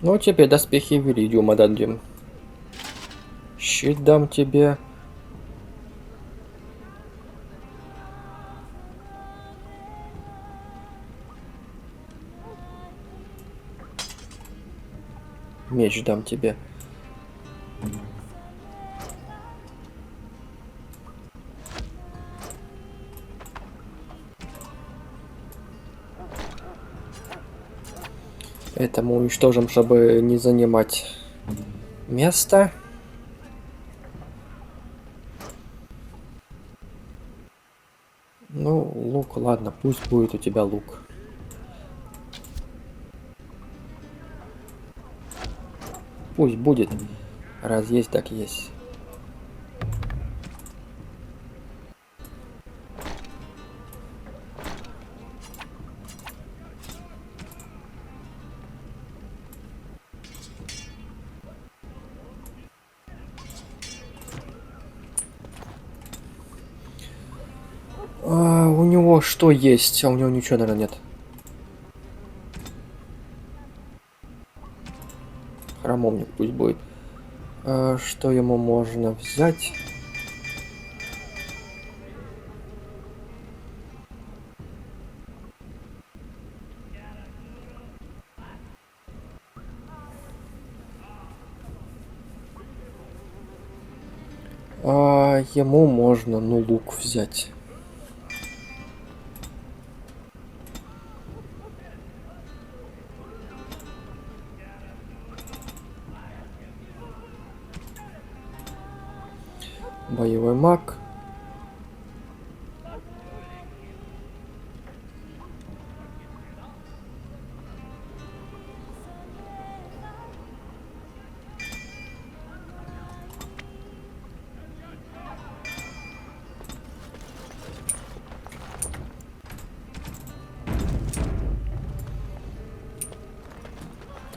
Ну, тебе доспехи Виридиума дадим. Щит дам тебе. Меч дам тебе. Это мы уничтожим, чтобы не занимать место. Ну, лук, ладно, пусть будет у тебя лук. Пусть будет. Раз есть, так есть. У него что есть? А у него ничего, наверное, нет. Храмовник пусть будет. Что ему можно взять? Ему можно, ну, лук взять. Боевой маг.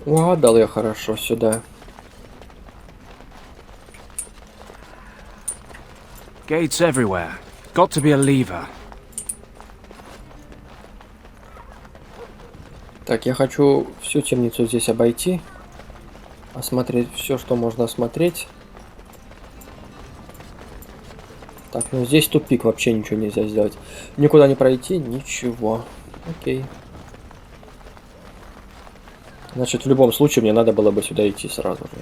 Угадал я хорошо сюда. Gates everywhere. Got to be a lever. Так, я хочу всю темницу здесь обойти. Осмотреть все, что можно осмотреть. Так, ну здесь тупик, вообще ничего нельзя сделать. Никуда не пройти, ничего. Окей. Значит, в любом случае мне надо было бы сюда идти сразу же.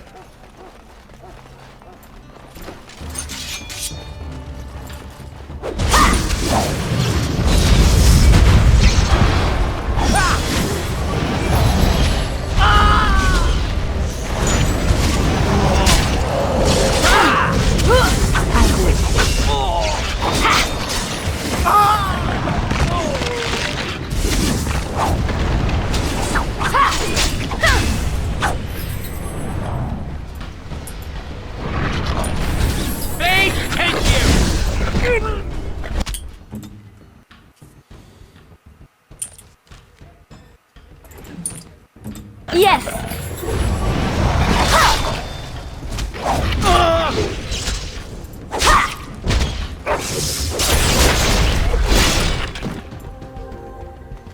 Yes!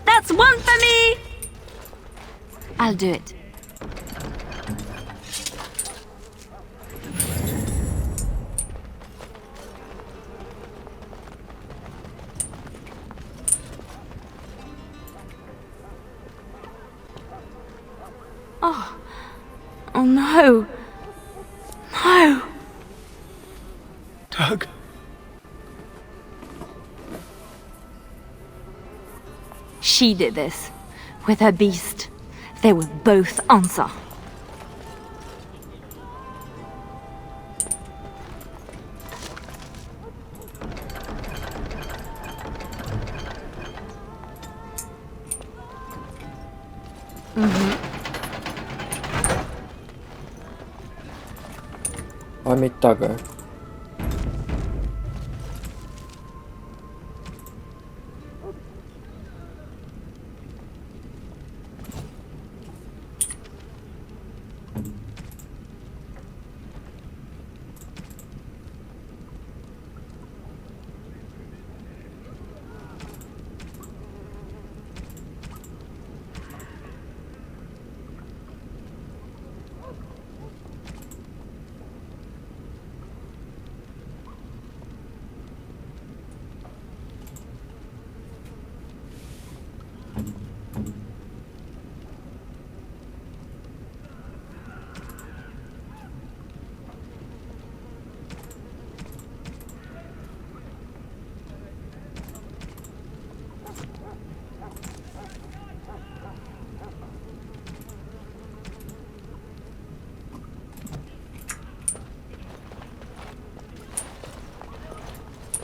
That's one for me! I'll do it. Oh no. No. Doug. She did this. With her beast. They will both answer. Память Тага.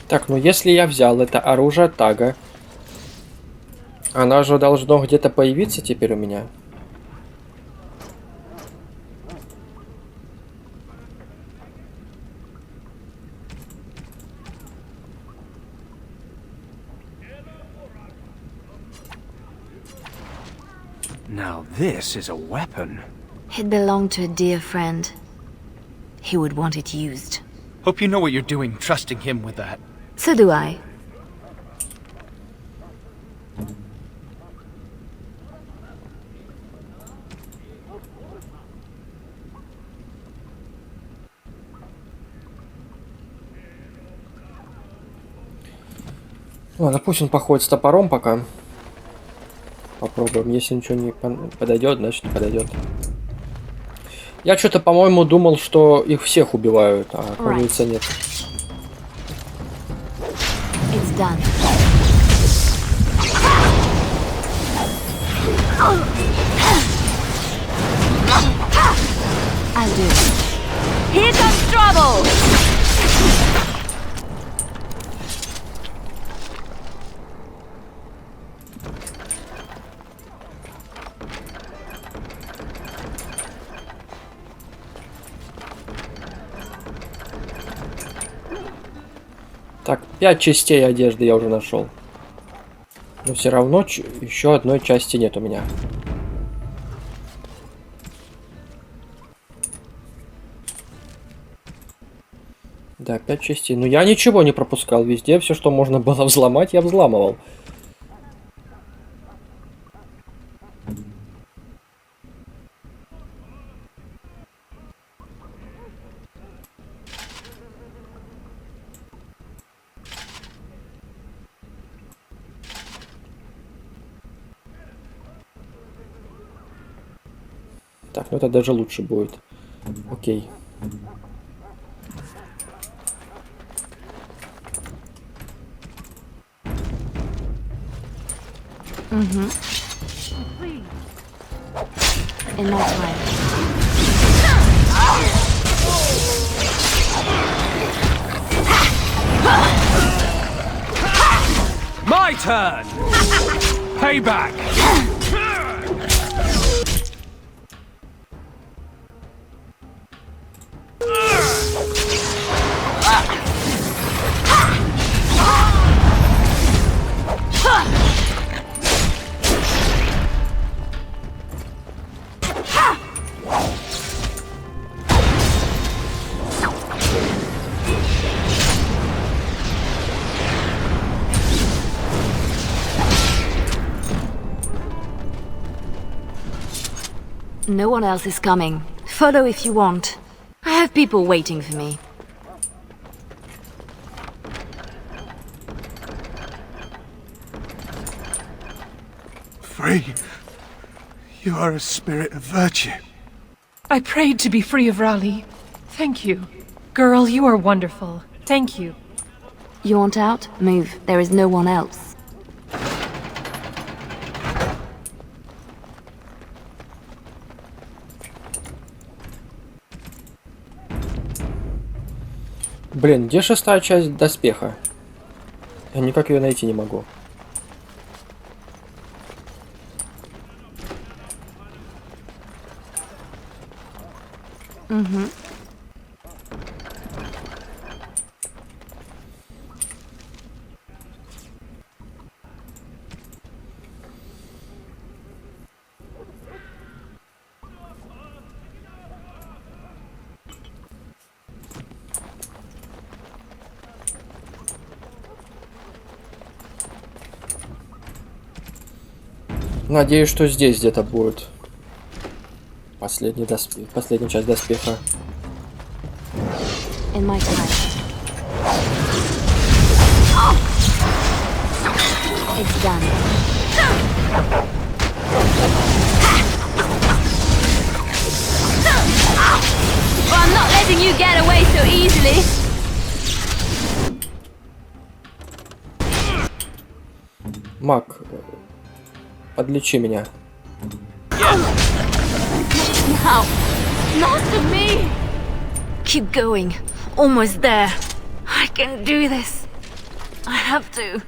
Так, ну если я взял это оружие Тага, оно же должно где-то появиться теперь у меня. Now this is a weapon. It belonged to a dear friend. He would want it used. Hope you know what you're doing, trusting him with that. So do I. Ладно, пусть он походит с топором пока. Попробуем. Если ничего не подойдет, значит не подойдет. Я что-то, по-моему, думал, что их всех убивают, а оказывается нет. It's done. I'll do it. Here comes trouble! Так, 5 частей одежды я уже нашел. Но все равно еще одной части нет у меня. Да, 5 частей. Но я ничего не пропускал. Везде все, что можно было взломать, я взламывал. Так, ну это даже лучше будет. Окей. In no time. My turn! Payback! No one else is coming. Follow if you want. I have people waiting for me. Free. You are a spirit of virtue. I prayed to be free of Raleigh. Thank you. Girl, you are wonderful. Thank you. You want out? Move. There is no one else. Блин, где 6-я часть доспеха? Я никак ее найти не могу. Надеюсь, что здесь где-то будет последняя часть доспеха. In my time. It's done. Well, I'm not letting you get away so easily. Маг, подлечи меня. Now, not to me. Keep going. Almost there. I can do this. I have to.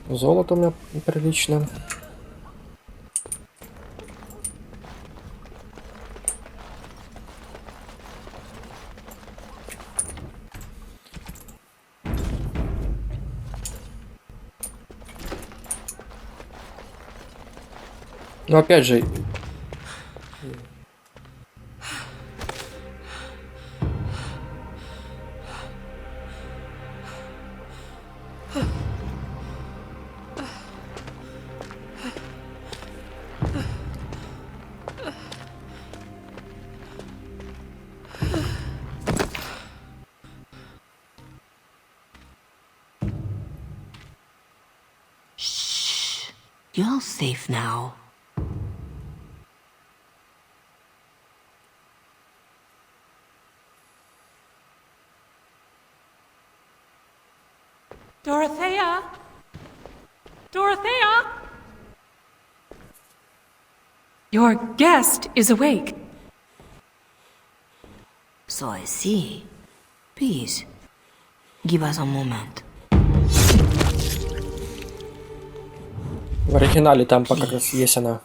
Золото у меня прилично. Но опять же... Shh. You're safe now. Dorothea? Dorothea? Your guest is awake. So I see. Please, give us a moment. В оригинале там пока как раз есть она.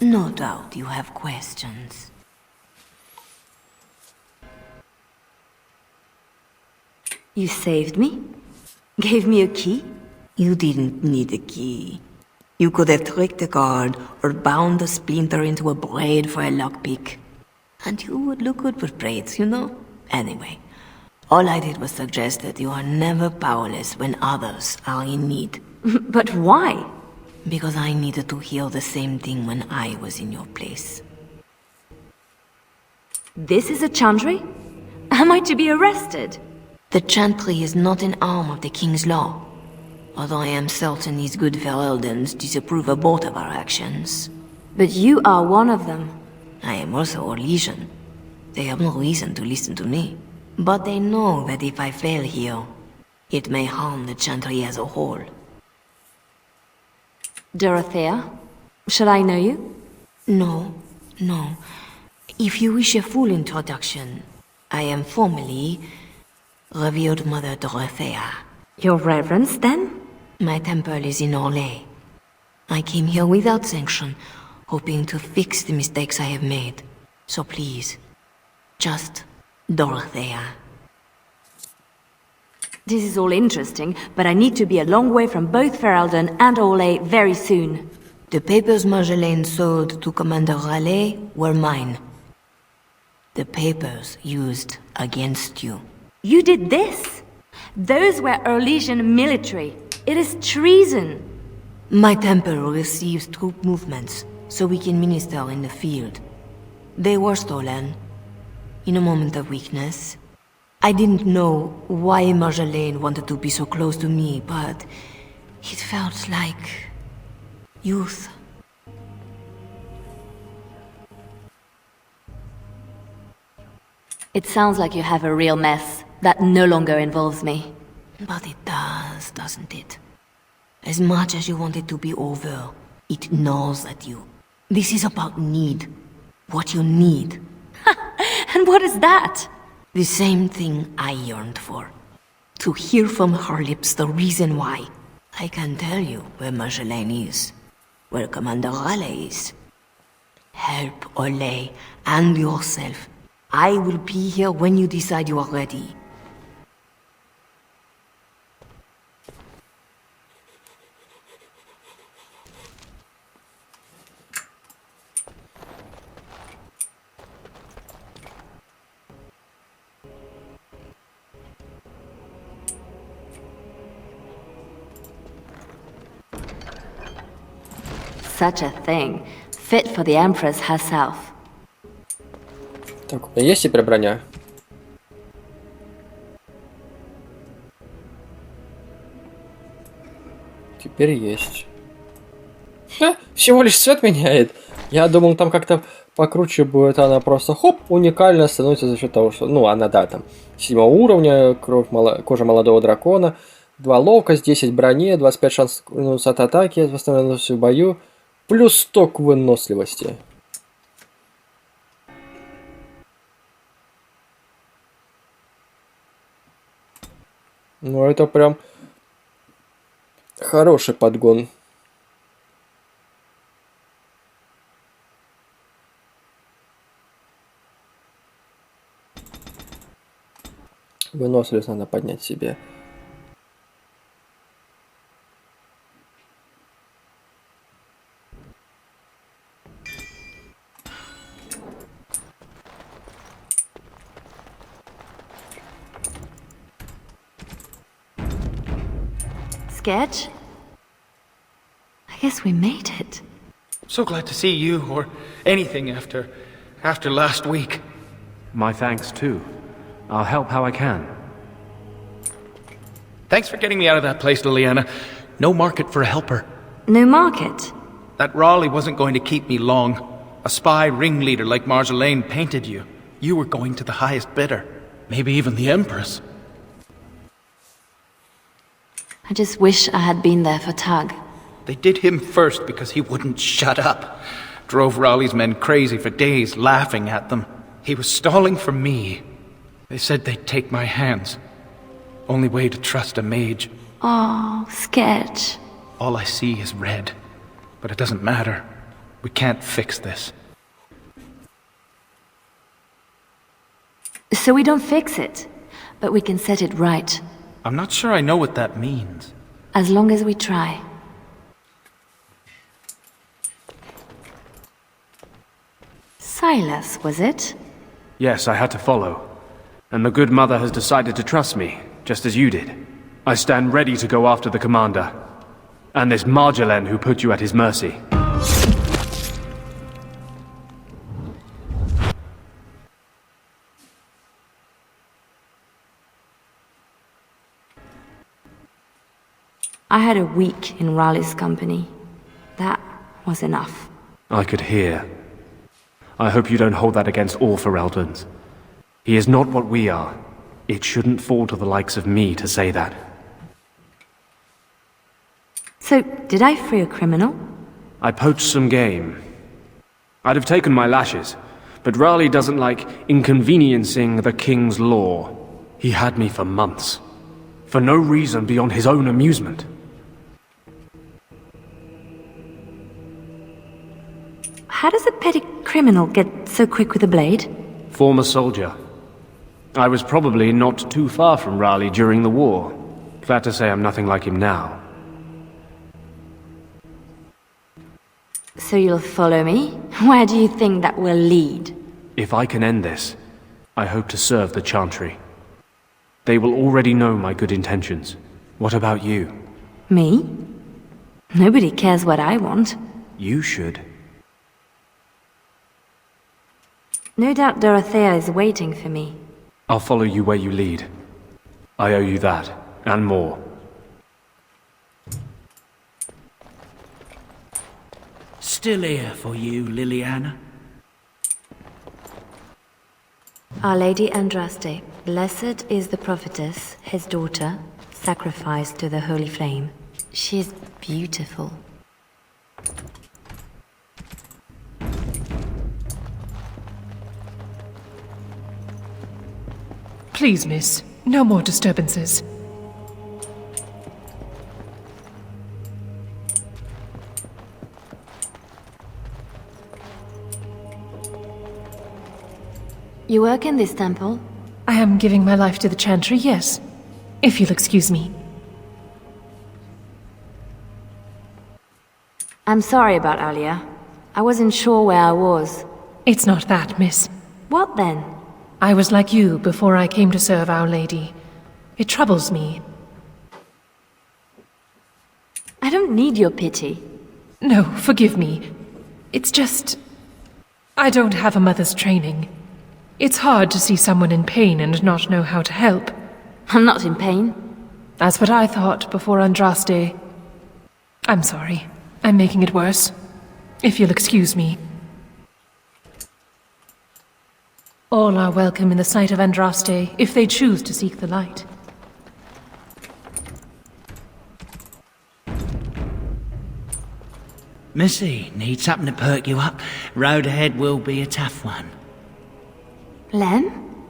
No doubt you have questions. You saved me? Gave me a key? You didn't need a key. You could have tricked the guard or bound a splinter into a braid for a lockpick. And you would look good with braids, you know? Anyway, all I did was suggest that you are never powerless when others are in need. But why? Because I needed to hear the same thing when I was in your place. This is a chantry? Am I to be arrested? The chantry is not an arm of the king's law. Although I am certain these good Fereldans disapprove of both of our actions. But you are one of them. I am also a legion. They have no reason to listen to me. But they know that if I fail here, it may harm the chantry as a whole. Dorothea? Shall I know you? No. If you wish a full introduction, I am formally Revered Mother Dorothea. Your Reverence, then? My temple is in Orlais. I came here without sanction, hoping to fix the mistakes I have made. So please, just Dorothea. This is all interesting, but I need to be a long way from both Ferelden and Orlais very soon. The papers Marjolaine sold to Commander Raleigh were mine. The papers used against you. You did this? Those were Orlesian military. It is treason. My temple receives troop movements, so we can minister in the field. They were stolen, in a moment of weakness. I didn't know why Marjolaine wanted to be so close to me, but it felt like youth. It sounds like you have a real mess that no longer involves me. But it does, doesn't it? As much as you want it to be over, it gnaws at you. This is about need. What you need. And what is that? The same thing I yearned for. To hear from her lips the reason why. I can tell you where Marjolaine is. Where Commander Raleigh is. Help Olay and yourself. I will be here when you decide you are ready. Such a thing, fit for the Empress herself. Так, у меня есть теперь броня? Теперь есть. Всего лишь цвет меняет. Я думал, там как-то покруче будет, она просто хоп, уникально становится за счет того, что, ну, она, да, там, 7 уровня, кожа молодого дракона, 2 ловкость, 10 брони, 25 шансов от атаки, восстановленности в бою, плюс 100 к выносливости. Ну, это прям хороший подгон. Выносливость надо поднять себе. Sketch? I guess we made it. So glad to see you, or anything after last week. My thanks too. I'll help how I can. Thanks for getting me out of that place, Leliana. No market for a helper. No market? That Raleigh wasn't going to keep me long. A spy ringleader like Marjolaine painted you. You were going to the highest bidder. Maybe even the Empress. I just wish I had been there for Tug. They did him first because he wouldn't shut up. Drove Raleigh's men crazy for days, laughing at them. He was stalling for me. They said they'd take my hands. Only way to trust a mage. Oh, Sketch. All I see is red. But it doesn't matter. We can't fix this. So we don't fix it, but we can set it right. I'm not sure I know what that means. As long as we try. Silas, was it? Yes, I had to follow. And the good mother has decided to trust me, just as you did. I stand ready to go after the commander. And this Marjolaine who put you at his mercy. I had a week in Raleigh's company. That was enough. I could hear. I hope you don't hold that against all Ferelden's. He is not what we are. It shouldn't fall to the likes of me to say that. So, did I free a criminal? I poached some game. I'd have taken my lashes, but Raleigh doesn't like inconveniencing the king's law. He had me for months. For no reason beyond his own amusement. How does a petty criminal get so quick with a blade? Former soldier. I was probably not too far from Raleigh during the war. Glad to say I'm nothing like him now. So you'll follow me? Where do you think that will lead? If I can end this, I hope to serve the Chantry. They will already know my good intentions. What about you? Me? Nobody cares what I want. You should. No doubt Dorothea is waiting for me. I'll follow you where you lead. I owe you that, and more. Still here for you, Leliana. Our Lady Andraste, blessed is the prophetess, his daughter, sacrificed to the holy flame. She is beautiful. Please, miss, no more disturbances. You work in this temple? I am giving my life to the Chantry, yes. If you'll excuse me. I'm sorry about earlier. I wasn't sure where I was. It's not that, miss. What then? I was like you before I came to serve Our Lady. It troubles me. I don't need your pity. No, forgive me. It's just... I don't have a mother's training. It's hard to see someone in pain and not know how to help. I'm not in pain. That's what I thought before Andraste. I'm sorry. I'm making it worse. If you'll excuse me. All are welcome in the sight of Andraste if they choose to seek the light. Missy, need something to perk you up? Road ahead will be a tough one. Lem?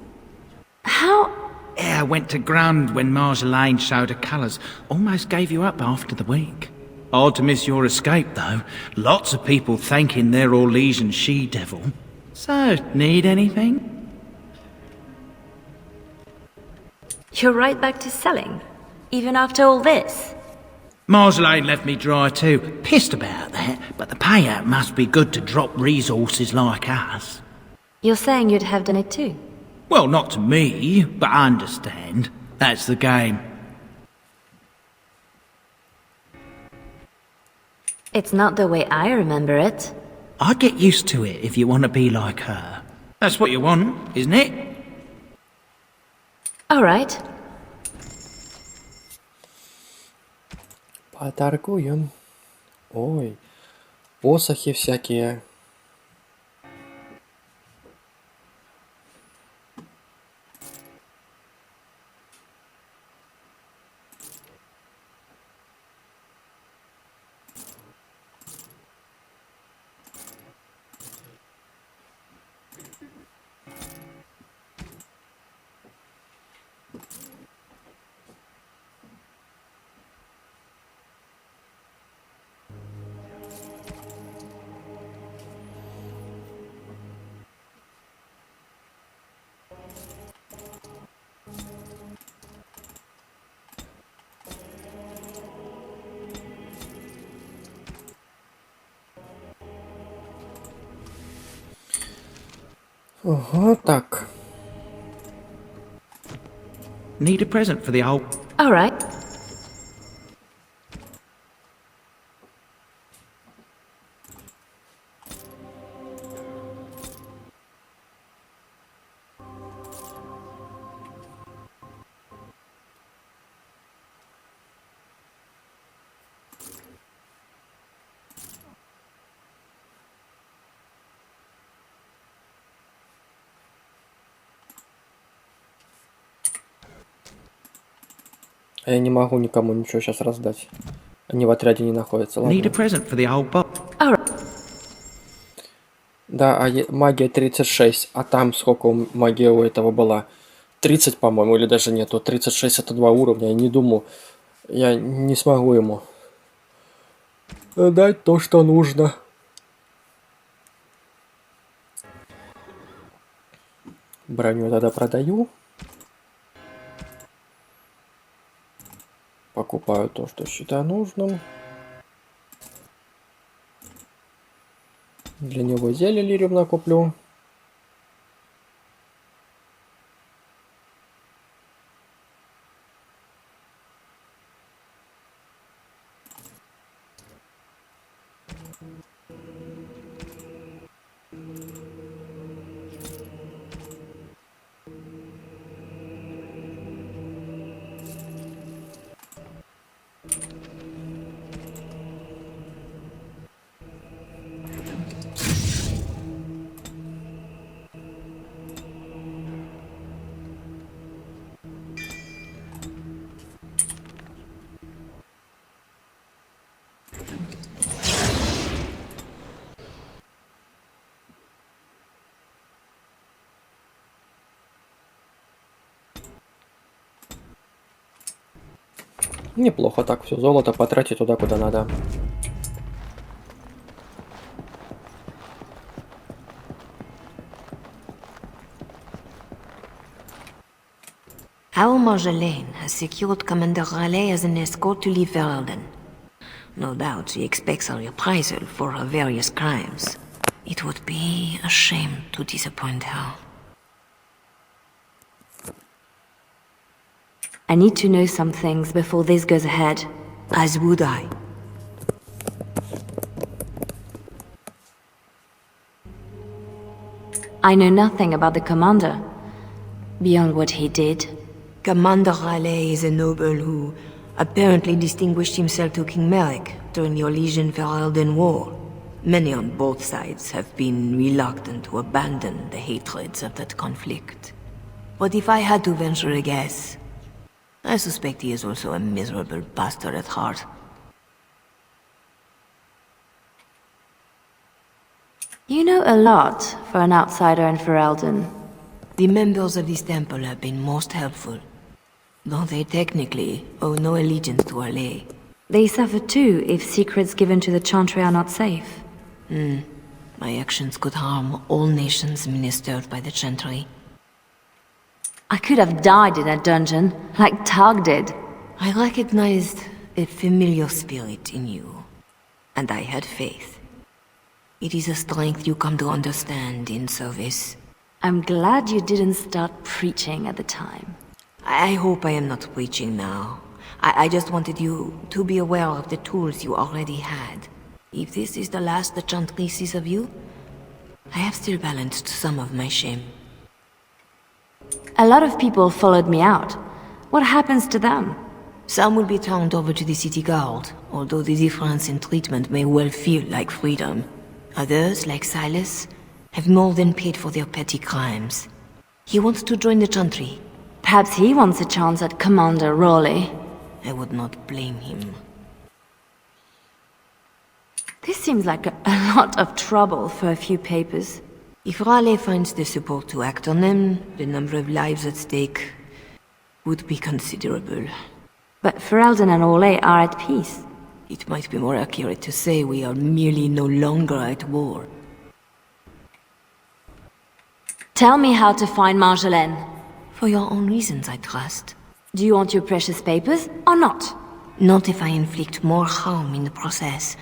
How? Yeah, I went to ground when Marjolaine showed her colours. Almost gave you up after the week. Hard to miss your escape, though. Lots of people thanking their Orlesian she-devil. So, need anything? You're right back to selling? Even after all this? Marjolaine left me dry too. Pissed about that, but the payout must be good to drop resources like us. You're saying you'd have done it too? Well, not to me, but I understand. That's the game. It's not the way I remember it. I'd get used to it if you want to be like her. That's what you want, isn't it? All right. Поторгуем. Ой, посохи всякие. Ага, так. Need a present for the old... All right. А я не могу никому ничего сейчас раздать. Они в отряде не находятся. Ладно. Need a present for the old box. All right. Да, магия 36. А там сколько магия у этого была? 30, по-моему, или даже нету. 36 это 2 уровня. Я не думаю, я не смогу ему дать то, что нужно. Броню тогда продаю. Покупаю то, что считаю нужным. Для него зелье лириум накуплю. Неплохо так, все золото потратить туда, куда надо. Our Marjolaine has secured Commander Raleigh as an escort to leave Ferelden. No doubt she expects a reprisal for her various crimes. It would be a shame to disappoint her. I need to know some things before this goes ahead. As would I. I know nothing about the commander, beyond what he did. Commander Raleigh is a noble who apparently distinguished himself to King Merrick during the Orlesian-Ferelden War. Many on both sides have been reluctant to abandon the hatreds of that conflict. But if I had to venture a guess, I suspect he is also a miserable bastard at heart. You know a lot for an outsider in Ferelden. The members of this temple have been most helpful, though they technically owe no allegiance to Raleigh. They suffer too if secrets given to the Chantry are not safe. My actions could harm all nations ministered by the Chantry. I could have died in a dungeon, like Targ did. I recognized a familiar spirit in you, and I had faith. It is a strength you come to understand in service. I'm glad you didn't start preaching at the time. I hope I am not preaching now. I just wanted you to be aware of the tools you already had. If this is the last the Chantry sees of you, I have still balanced some of my shame. A lot of people followed me out. What happens to them? Some will be turned over to the city guard, although the difference in treatment may well feel like freedom. Others, like Silas, have more than paid for their petty crimes. He wants to join the Chantry. Perhaps he wants a chance at Commander Raleigh. I would not blame him. This seems like a lot of trouble for a few papers. If Raleigh finds the support to act on them, the number of lives at stake would be considerable. But Ferelden and Raleigh are at peace. It might be more accurate to say we are merely no longer at war. Tell me how to find Marjolaine. For your own reasons, I trust. Do you want your precious papers, or not? Not if I inflict more harm in the process.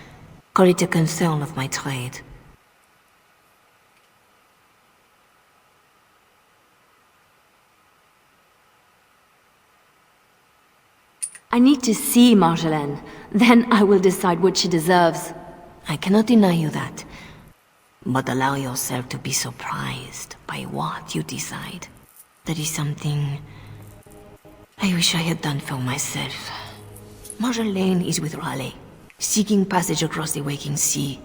Call it a concern of my trade. I need to see Marjolaine. Then I will decide what she deserves. I cannot deny you that. But allow yourself to be surprised by what you decide. That is something I wish I had done for myself. Marjolaine is with Raleigh, seeking passage across the waking sea.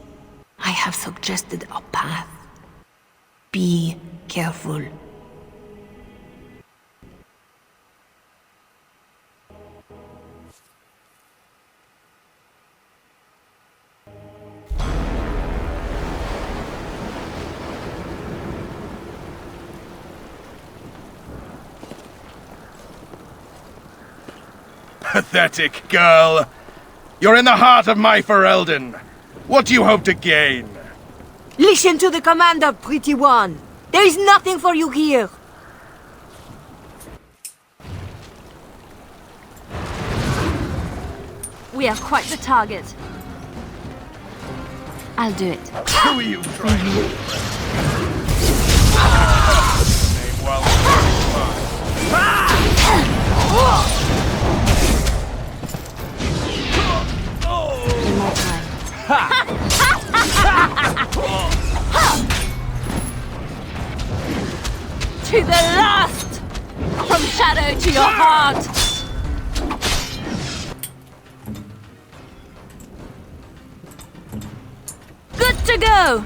I have suggested a path. Be careful. Pathetic girl. You're in the heart of my Ferelden. What do you hope to gain? Listen to the commander, pretty one. There is nothing for you here. We are quite the target. I'll do it. Who are you trying to name while In my time. To the last! From shadow to your heart! Good to go!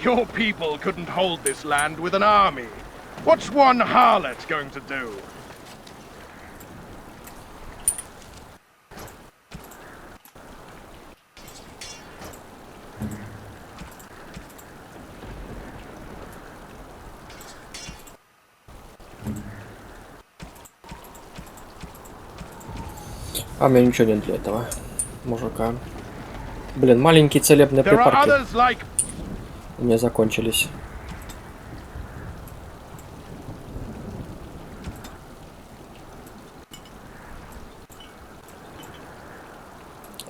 Your people couldn't hold this land with an army. What's one harlot going to do? А у меня ничего нет для этого мужика. Блин, маленькие целебные припарки у меня закончились.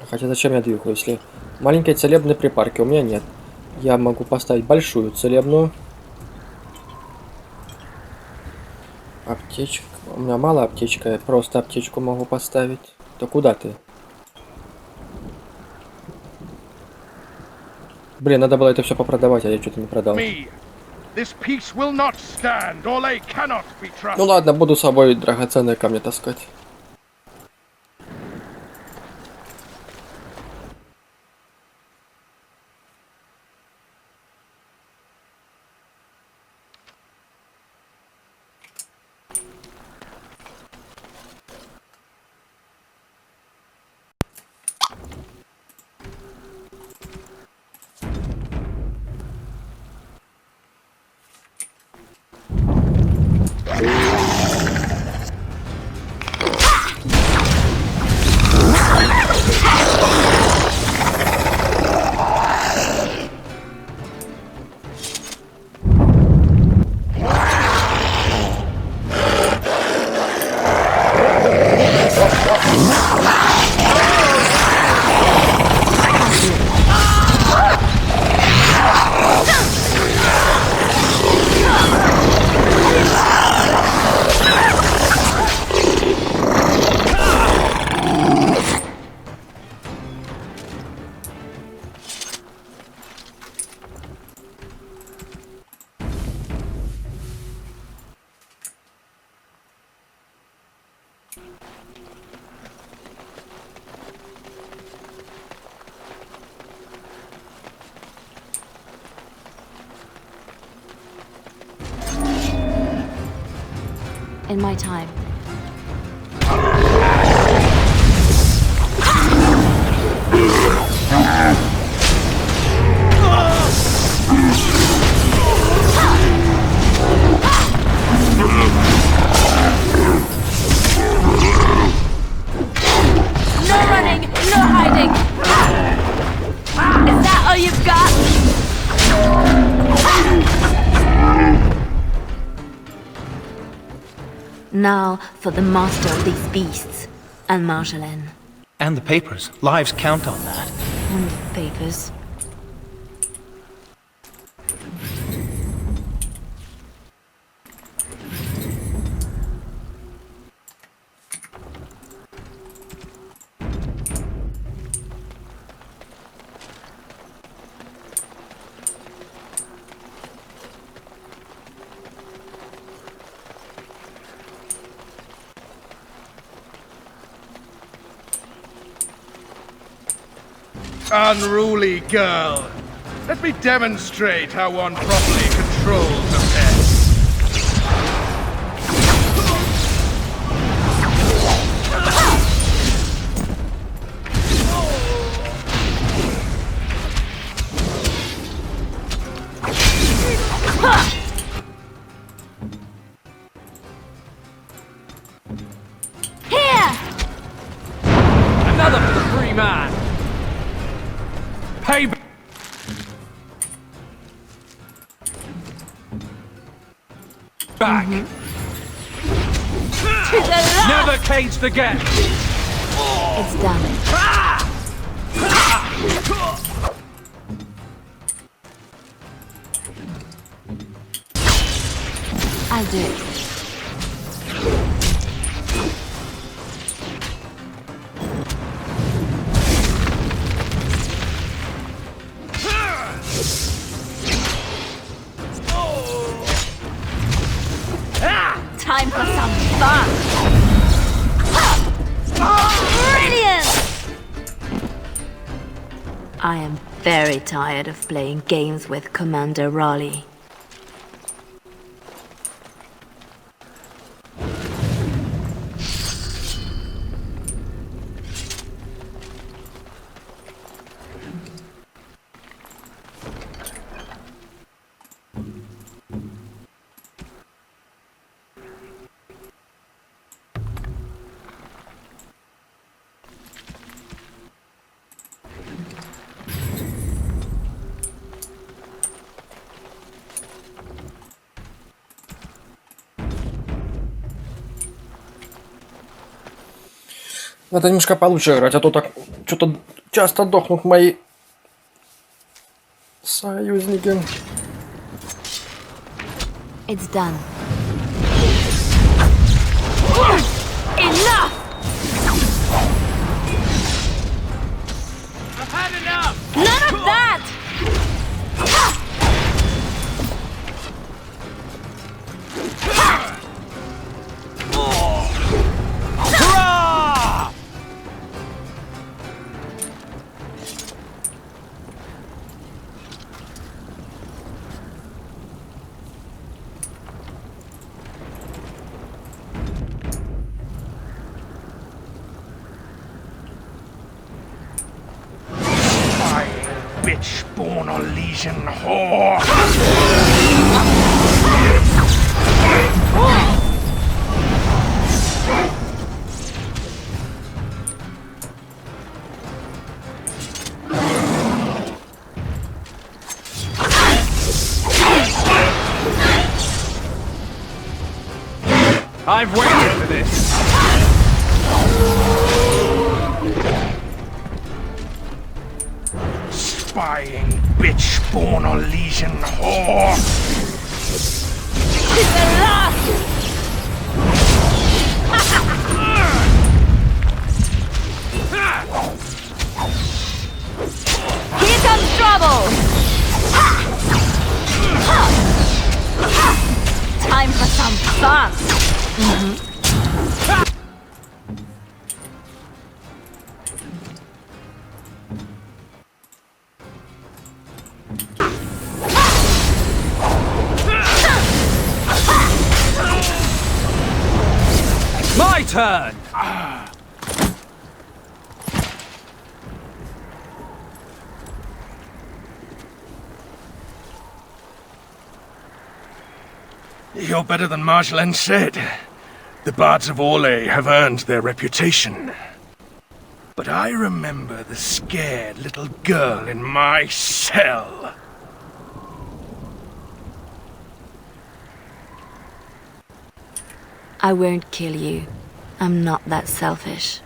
Хотя зачем я двигаю, если маленькие целебные припарки у меня нет. Я могу поставить большую целебную. Аптечка. У меня мало аптечка, я просто аптечку могу поставить. То куда ты? Блин, надо было это все попродавать, а я что-то не продал. Ну ладно, буду с собой драгоценные камни таскать. In my time. No running, no hiding. Is that all you've got? Now for the master of these beasts, and Marjolaine. And the papers. Lives count on that. And papers. Unruly girl. Let me demonstrate how one properly controls a pet. Here! Another for the free man! Pay back! To the last! Never cage the get! It's done. I'll do it. Time for some fun! Brilliant! I am very tired of playing games with Commander Raleigh. Надо немножко получше играть, а то так что-то часто дохнут мои союзники. It's done. Enough! I've had enough! None of that! Bitch-born Elysian whore! I've waited for this! Spying, bitch-born Elysian whore! It's the last! Here comes trouble! Time for some fun! My turn! You're better than Marjolaine said. The bards of Orlais have earned their reputation. But I remember the scared little girl in my cell. I won't kill you. I'm not that selfish.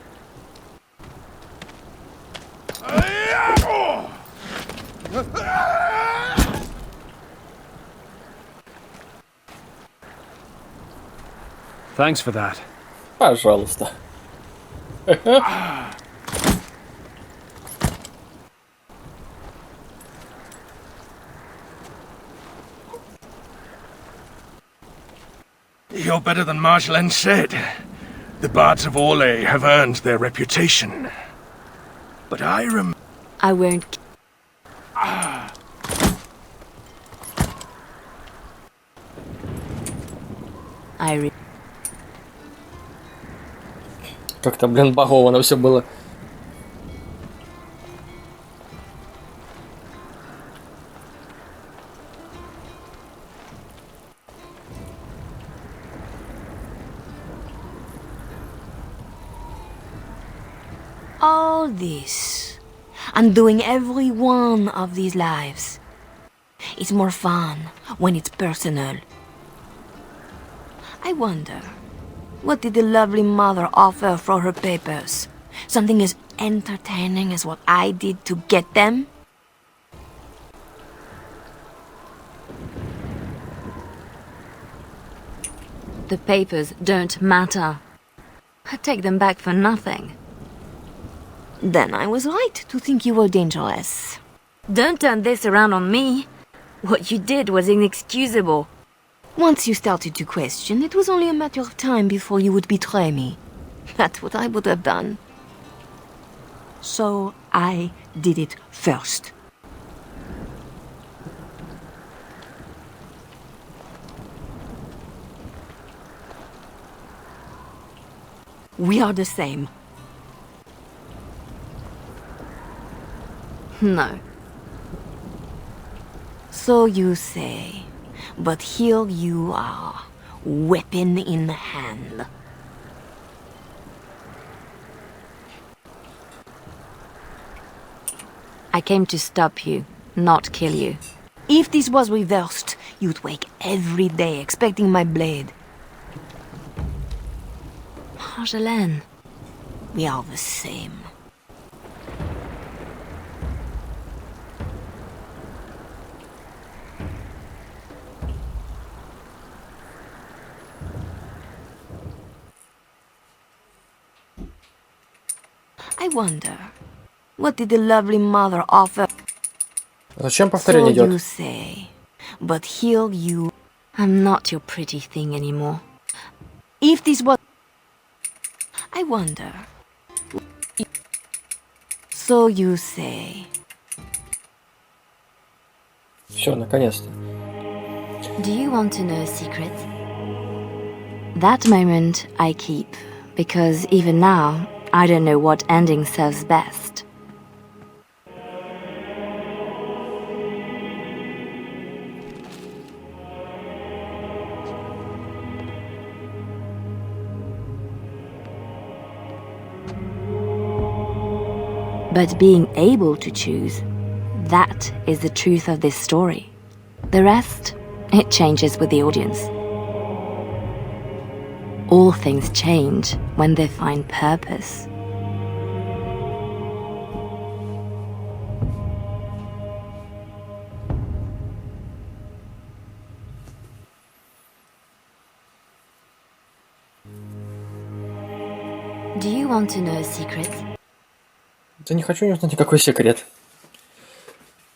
Thanks for that. Пожалуйста. You're better than Marjolaine said. The bards of Orlais have earned their reputation. But I won't... Как-то, блин, баговано все было. All this, undoing every one of these lives. It's more fun when it's personal. I wonder, what did the lovely mother offer for her papers? Something as entertaining as what I did to get them? The papers don't matter. I take them back for nothing. Then I was right to think you were dangerous. Don't turn this around on me. What you did was inexcusable. Once you started to question, it was only a matter of time before you would betray me. That's what I would have done. So I did it first. We are the same. No. So you say. But here you are, weapon in hand. I came to stop you, not kill you. If this was reversed, you'd wake every day expecting my blade. Marjolaine. We are the same. I wonder, what did the lovely mother offer? Зачем повторение идет? So you say, but here you... I'm not your pretty thing anymore. If this was... I wonder... So you say... Все, наконец-то. Do you want to know a secret? That moment I keep, because even now, I don't know what ending serves best. But being able to choose, that is the truth of this story. The rest, it changes with the audience. All things change when they find purpose. Do you want to know a secret? Да не хочу не узнать никакой секрет.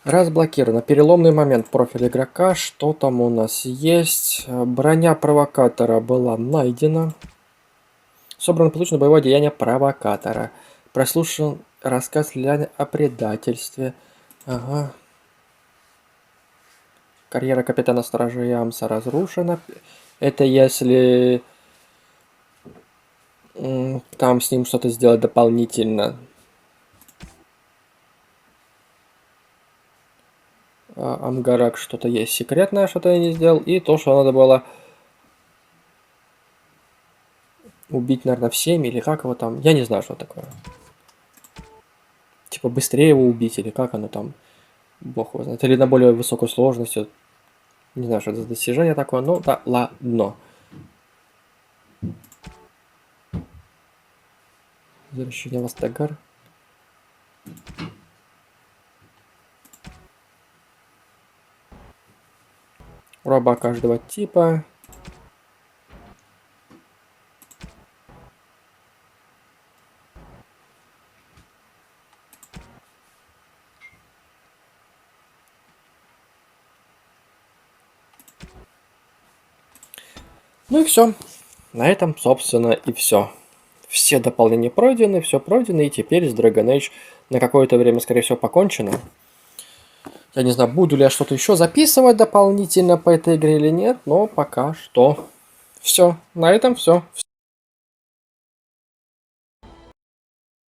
Разблокировано. Переломный момент. Профиль игрока. Что там у нас есть? Броня провокатора была найдена. Собрано получено боевое деяние провокатора. Прослушан рассказ Лелианы о предательстве. Ага. Карьера капитана Стражей Амса разрушена. Это если там с ним что-то сделать дополнительно. Амгарак что-то есть секретное, что-то я не сделал. И то, что надо было убить, наверное, всеми. Или как его там. Я не знаю, что такое. Типа быстрее его убить. Или как оно там. Бог его знает. Или на более высокую сложность. Не знаю, что это за достижение такое. Ну да, ладно. Возвращение в Астагар. Раба каждого типа. Ну и все. На этом, собственно, и все. Все дополнения пройдены, все пройдено, и теперь с Dragon Age на какое-то время, скорее всего, покончено. Я не знаю, буду ли я что-то еще записывать дополнительно по этой игре или нет, но пока что все. На этом все.